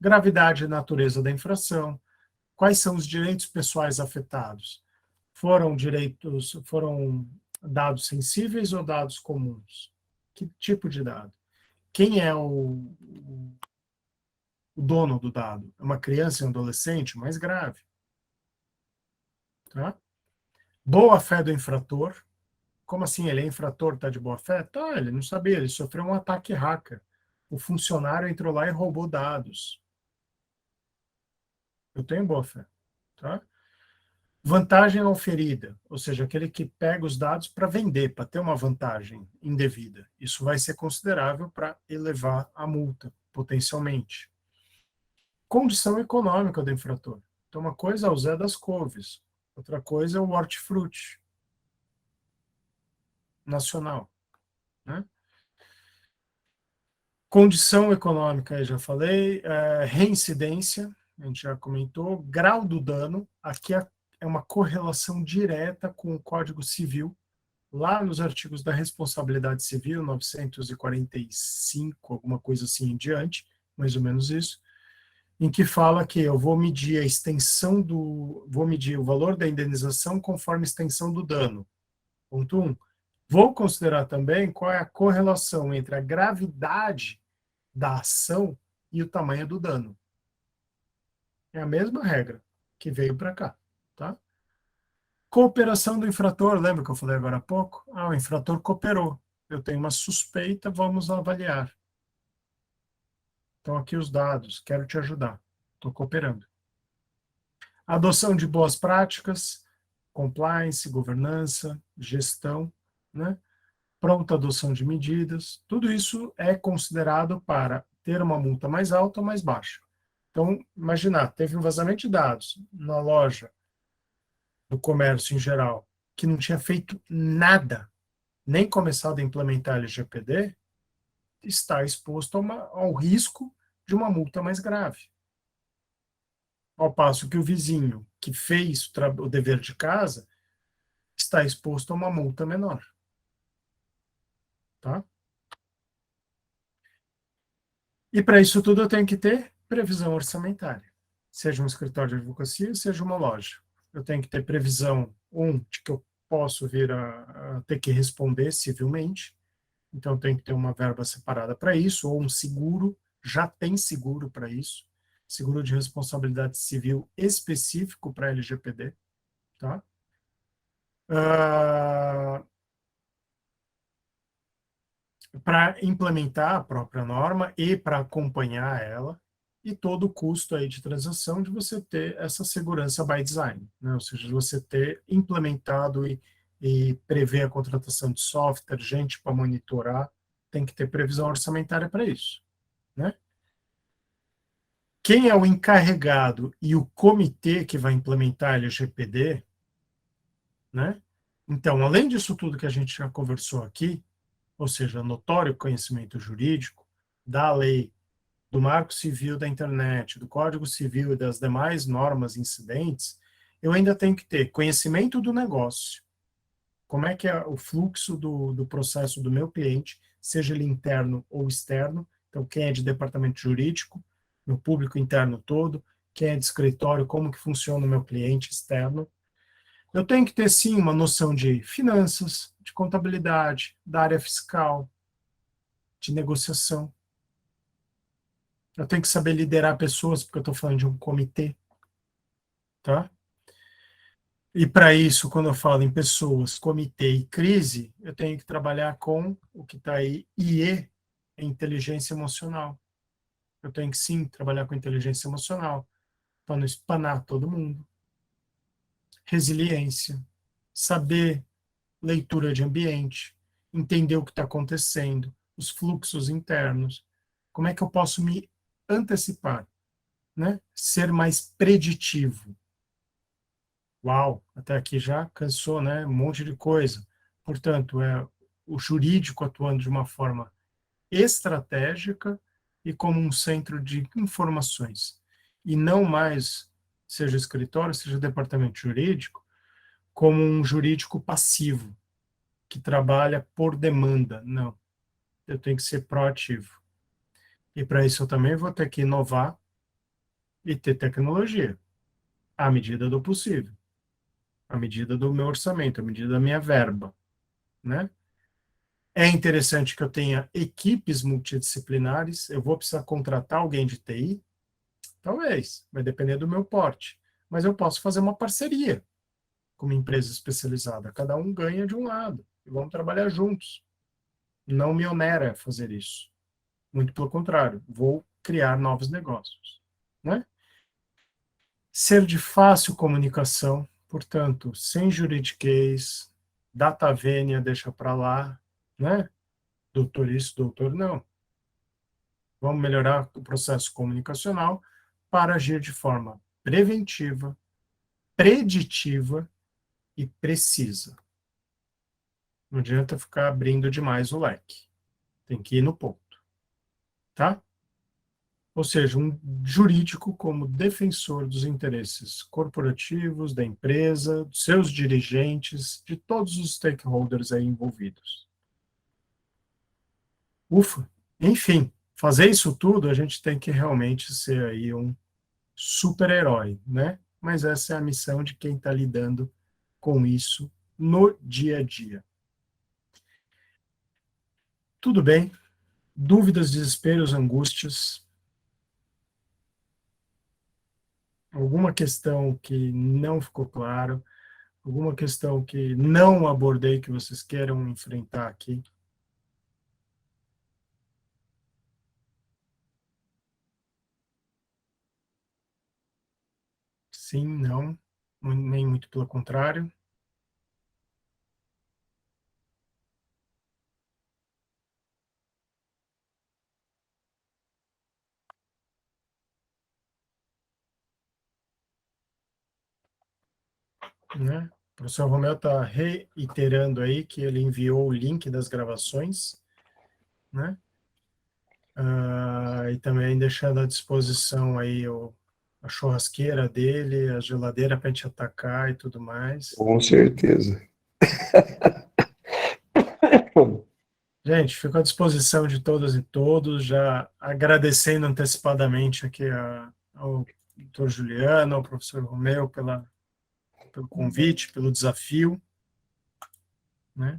Gravidade e natureza da infração, quais são os direitos pessoais afetados? Foram dados sensíveis ou dados comuns? Que tipo de dado? Quem é o dono do dado? É uma criança e um adolescente? Mais grave. Tá? Boa fé do infrator. Como assim? Ele é infrator, está de boa fé? Tá, ele não sabia, ele sofreu um ataque hacker. O funcionário entrou lá e roubou dados. Eu tenho boa fé. Tá? Vantagem oferida, ou seja, aquele que pega os dados para vender, para ter uma vantagem indevida. Isso vai ser considerável para elevar a multa, potencialmente. Condição econômica do infrator. Então, uma coisa é o Zé das Couves, outra coisa é o hortifruti nacional. Né? Condição econômica, eu já falei, reincidência, a gente já comentou, grau do dano, aqui é uma correlação direta com o Código Civil, lá nos artigos da responsabilidade civil, 945, alguma coisa assim em diante, mais ou menos isso, em que fala que eu vou medir a extensão vou medir o valor da indenização conforme a extensão do dano. Ponto 1. Vou considerar também qual é a correlação entre a gravidade da ação e o tamanho do dano. É a mesma regra que veio para cá, tá? Cooperação do infrator, lembra que eu falei agora há pouco? O infrator cooperou. Eu tenho uma suspeita, vamos avaliar. Então, aqui os dados, quero te ajudar. Estou cooperando. Adoção de boas práticas, compliance, governança, gestão, né? Pronta adoção de medidas. Tudo isso é considerado para ter uma multa mais alta ou mais baixa. Então, imaginar, teve um vazamento de dados na loja, do comércio em geral, que não tinha feito nada, nem começado a implementar a LGPD, está exposto ao risco de uma multa mais grave. Ao passo que o vizinho que fez o dever de casa está exposto a uma multa menor. Tá? E para isso tudo eu tenho que ter previsão orçamentária. Seja um escritório de advocacia, seja uma loja. Eu tenho que ter previsão, de que eu posso vir a ter que responder civilmente. Então, eu tenho que ter uma verba separada para isso, ou um seguro, já tem seguro para isso, seguro de responsabilidade civil específico para LGPD. Tá? Para implementar a própria norma e para acompanhar ela, e todo o custo aí de transação de você ter essa segurança by design, né? Ou seja, de você ter implementado e prever a contratação de software, gente para monitorar, tem que ter previsão orçamentária para isso, né? Quem é o encarregado e o comitê que vai implementar a LGPD, né? Então, além disso tudo que a gente já conversou aqui, ou seja, notório conhecimento jurídico da lei, do Marco Civil da Internet, do Código Civil e das demais normas incidentes, eu ainda tenho que ter conhecimento do negócio, como é que é o fluxo do processo do meu cliente, seja ele interno ou externo, então quem é de departamento jurídico, meu público interno todo, quem é de escritório, como que funciona o meu cliente externo. Eu tenho que ter, sim, uma noção de finanças, de contabilidade, da área fiscal, de negociação. Eu tenho que saber liderar pessoas, porque eu estou falando de um comitê. Tá? E para isso, quando eu falo em pessoas, comitê e crise, eu tenho que trabalhar com o que está aí, IE, inteligência emocional. Eu tenho que, sim, trabalhar com inteligência emocional, para não espanar todo mundo. Resiliência, saber leitura de ambiente, entender o que está acontecendo, os fluxos internos, como é que eu posso me antecipar, né? Ser mais preditivo. Uau, até aqui já cansou, né? Um monte de coisa. Portanto, é o jurídico atuando de uma forma estratégica e como um centro de informações. E não mais, seja escritório, seja departamento jurídico, como um jurídico passivo, que trabalha por demanda. Não, eu tenho que ser proativo. E para isso eu também vou ter que inovar e ter tecnologia, à medida do possível, à medida do meu orçamento, à medida da minha verba, né? É interessante que eu tenha equipes multidisciplinares. Eu vou precisar contratar alguém de TI? Talvez, vai depender do meu porte. Mas eu posso fazer uma parceria com uma empresa especializada. Cada um ganha de um lado e vamos trabalhar juntos. Não me onera fazer isso. Muito pelo contrário, vou criar novos negócios, né? Ser de fácil comunicação, portanto, sem juridiquês, data vênia, deixa para lá, né? Doutor isso, doutor não. Vamos melhorar o processo comunicacional para agir de forma preventiva, preditiva e precisa. Não adianta ficar abrindo demais o leque. Tem que ir no ponto, tá? Ou seja, um jurídico como defensor dos interesses corporativos, da empresa, dos seus dirigentes, de todos os stakeholders aí envolvidos. Ufa! Enfim, fazer isso tudo, a gente tem que realmente ser aí um super-herói, né? Mas essa é a missão de quem está lidando com isso no dia a dia. Tudo bem? Dúvidas, desesperos, angústias? Alguma questão que não ficou claro? Alguma questão que não abordei que vocês queiram enfrentar aqui? Sim, não, nem muito pelo contrário. Né? O professor Romeu está reiterando aí que ele enviou o link das gravações, né? E também deixando à disposição aí a churrasqueira dele, a geladeira para a gente atacar e tudo mais. Com certeza. Gente, fico à disposição de todas e todos, já agradecendo antecipadamente aqui ao doutor Juliano, ao professor Romeu pelo convite, pelo desafio, né?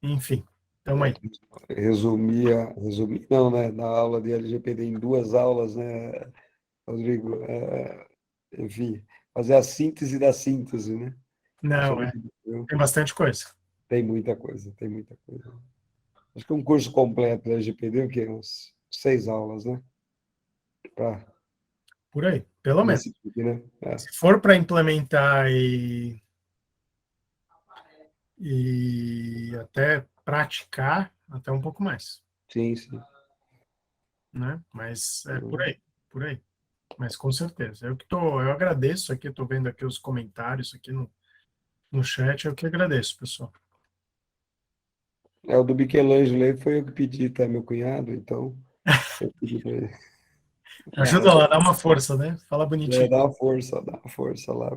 Enfim, estamos aí. Resumir não, né? Na aula de LGPD em 2 aulas, né, Rodrigo? Enfim, fazer a síntese da síntese, né? Não, tem bastante coisa. Tem muita coisa, tem muita coisa. Acho que um curso completo da LGPD, o quê? Uns 6 aulas, né? Por aí, pelo menos. Né? Se for para implementar e até praticar, até um pouco mais. Sim, sim. Né? Mas é por aí, por aí. Mas com certeza. Eu agradeço aqui, estou vendo aqui os comentários aqui no chat, eu que agradeço, pessoal. O do Michelangelo aí foi eu que pedi, tá? Meu cunhado, então. Eu pedi pra ele. Ajuda lá, dá uma força, né? Fala bonitinho. Dá uma força lá.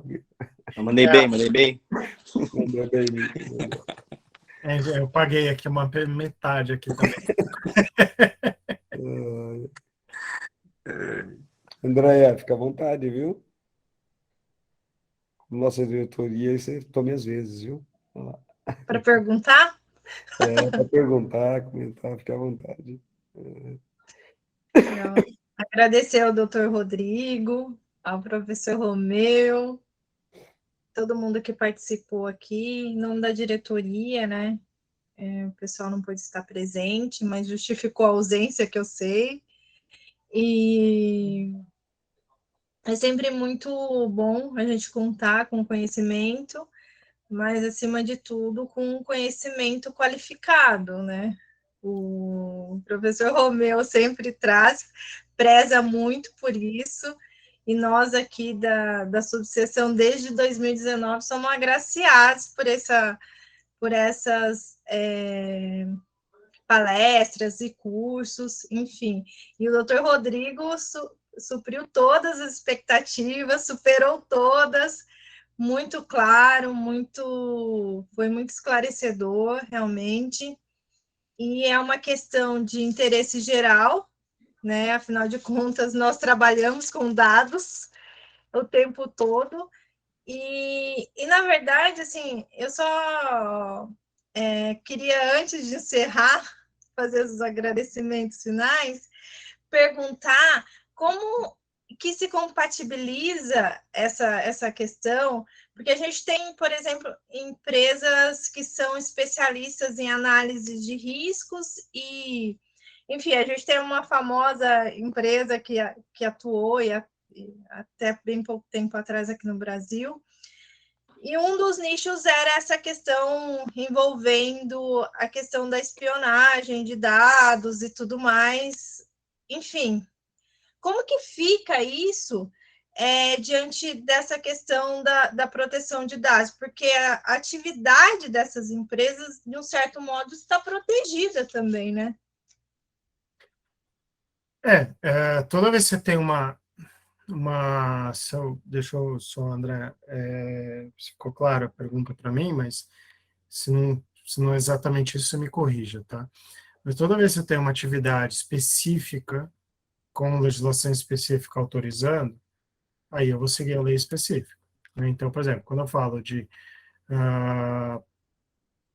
Eu mandei bem, mandei bem. Mandou bem. Eu paguei aqui uma metade aqui também. Andréia, fica à vontade, viu? Nossa diretoria, você tome às vezes, viu? Para perguntar? Para perguntar, comentar, fica à vontade. Não. Agradecer ao doutor Rodrigo, ao professor Romeu, todo mundo que participou aqui, em nome da diretoria, né? O pessoal não pôde estar presente, mas justificou a ausência, que eu sei. E é sempre muito bom a gente contar com conhecimento, mas, acima de tudo, com conhecimento qualificado, né? O professor Romeu sempre preza muito por isso, E nós aqui da subseção, desde 2019, somos agraciados por essas palestras e cursos, enfim. E o doutor Rodrigo supriu todas as expectativas, superou todas, muito claro, foi muito esclarecedor, realmente. E é uma questão de interesse geral, né? Afinal de contas, nós trabalhamos com dados o tempo todo. E na verdade, assim, eu só queria, antes de encerrar, fazer os agradecimentos finais, perguntar como que se compatibiliza essa questão, porque a gente tem, por exemplo, empresas que são especialistas em análise de riscos e, enfim, a gente tem uma famosa empresa que atuou e até bem pouco tempo atrás aqui no Brasil, e um dos nichos era essa questão envolvendo a questão da espionagem de dados e tudo mais. Enfim, como que fica isso diante dessa questão da proteção de dados? Porque a atividade dessas empresas, de um certo modo, está protegida também, né? Toda vez que você tem deixa eu só, André, se ficou claro a pergunta para mim, mas se não é exatamente isso, você me corrija, tá? Mas toda vez que você tem uma atividade específica, com legislação específica autorizando, aí eu vou seguir a lei específica, né? Então, por exemplo, quando eu falo de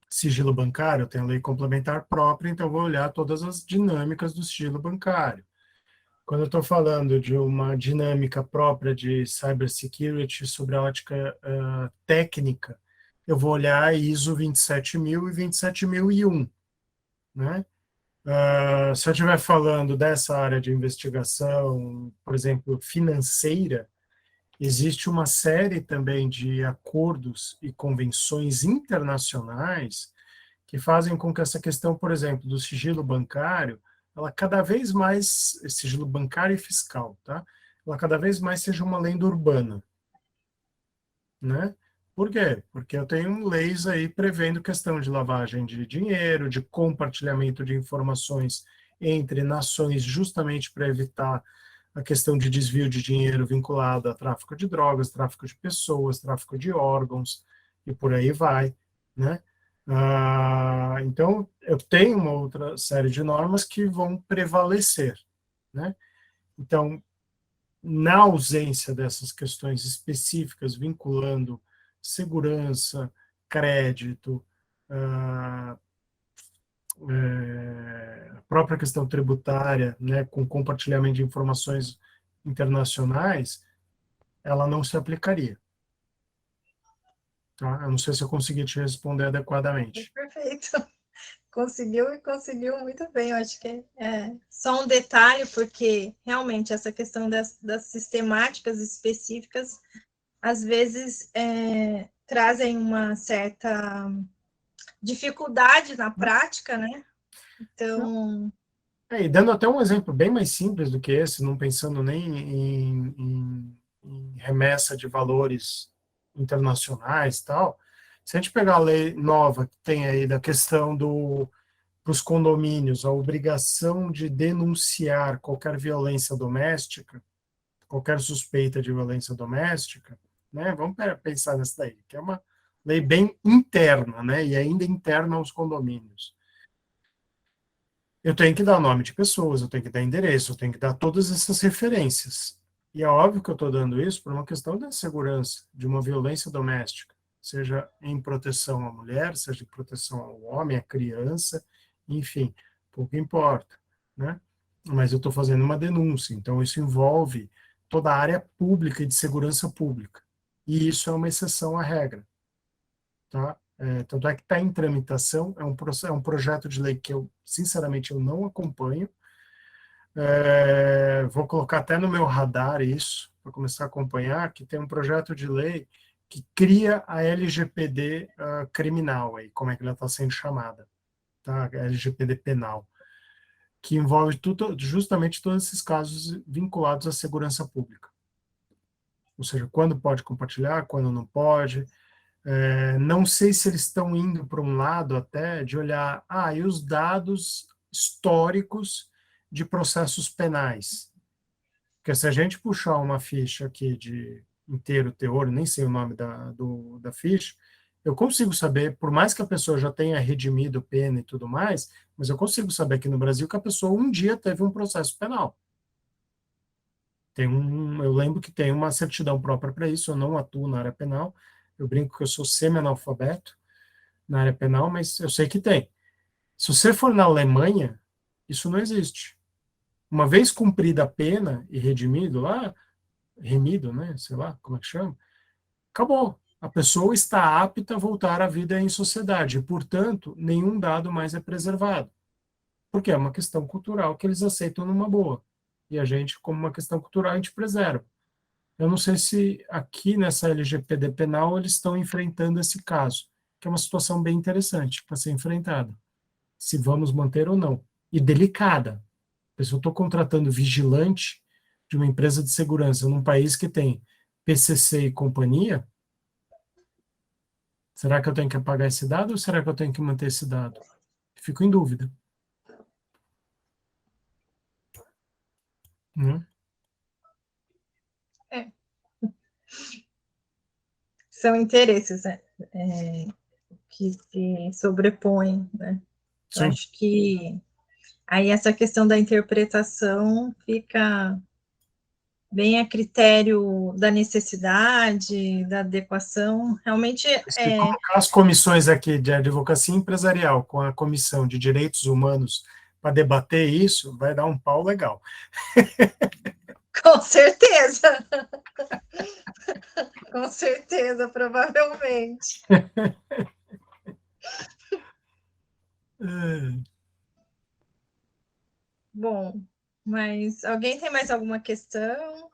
sigilo bancário, eu tenho a lei complementar própria, então eu vou olhar todas as dinâmicas do sigilo bancário. Quando eu estou falando de uma dinâmica própria de cybersecurity sobre a ótica técnica, eu vou olhar a ISO 27000 e 27001, né? Se eu estiver falando dessa área de investigação, por exemplo, financeira, existe uma série também de acordos e convenções internacionais que fazem com que essa questão, por exemplo, do sigilo bancário, ela cada vez mais, sigilo bancário e fiscal, tá? Ela cada vez mais seja uma lenda urbana, né? Por quê? Porque eu tenho leis aí prevendo questão de lavagem de dinheiro, de compartilhamento de informações entre nações, justamente para evitar a questão de desvio de dinheiro vinculado a tráfico de drogas, tráfico de pessoas, tráfico de órgãos, e por aí vai, né? Então, eu tenho uma outra série de normas que vão prevalecer, né? Então, na ausência dessas questões específicas vinculando segurança, crédito, a própria questão tributária, né, com compartilhamento de informações internacionais, ela não se aplicaria. Tá? Eu não sei se eu consegui te responder adequadamente. Perfeito. Conseguiu e conseguiu muito bem. Eu acho que é só um detalhe, porque realmente essa questão das sistemáticas específicas, às vezes, trazem uma certa dificuldade na prática, né? Então. E dando até um exemplo bem mais simples do que esse, não pensando nem em remessa de valores internacionais e tal, se a gente pegar a lei nova que tem aí da questão para os condomínios, a obrigação de denunciar qualquer violência doméstica, qualquer suspeita de violência doméstica, né? Vamos pensar nessa daí, que é uma lei bem interna, né? E ainda interna aos condomínios. Eu tenho que dar nome de pessoas, eu tenho que dar endereço, eu tenho que dar todas essas referências. E é óbvio que eu estou dando isso por uma questão da segurança, de uma violência doméstica, seja em proteção à mulher, seja em proteção ao homem, à criança, enfim, pouco importa, né? Mas eu estou fazendo uma denúncia, então isso envolve toda a área pública e de segurança pública. E isso é uma exceção à regra, tá? Tanto é que está em tramitação, é um projeto de lei que eu, sinceramente, eu não acompanho. Vou colocar até no meu radar isso, para começar a acompanhar, que tem um projeto de lei que cria a LGPD criminal, aí, como é que ela está sendo chamada, tá? A LGPD penal, que envolve justamente todos esses casos vinculados à segurança pública. ou seja, quando pode compartilhar, quando não pode. Não sei se eles estão indo para um lado até de olhar, e os dados históricos de processos penais. Porque se a gente puxar uma ficha aqui de inteiro teor, nem sei o nome da ficha, eu consigo saber, por mais que a pessoa já tenha redimido pena e tudo mais, mas eu consigo saber aqui no Brasil que a pessoa um dia teve um processo penal. Eu lembro que tem uma certidão própria para isso, eu não atuo na área penal, eu brinco que eu sou semi-analfabeto na área penal, mas eu sei que tem. Se você for na Alemanha, isso não existe. Uma vez cumprida a pena e redimido lá, remido, né, sei lá, como é que chama, acabou. A pessoa está apta a voltar à vida em sociedade, e, portanto, nenhum dado mais é preservado. Porque é uma questão cultural que eles aceitam numa boa. E a gente, como uma questão cultural, a gente preserva. Eu não sei se aqui nessa LGPD penal eles estão enfrentando esse caso, que é uma situação bem interessante para ser enfrentada. Se vamos manter ou não. E delicada. Se eu estou contratando vigilante de uma empresa de segurança num país que tem PCC e companhia, será que eu tenho que apagar esse dado ou será que eu tenho que manter esse dado? Fico em dúvida. São interesses, né? Que se sobrepõem, né? Eu acho que aí essa questão da interpretação fica bem a critério da necessidade, da adequação. Realmente Se colocar as comissões aqui de advocacia empresarial com a comissão de direitos humanos para debater isso, vai dar um pau legal. Com certeza. Com certeza, provavelmente. Bom, mas alguém tem mais alguma questão?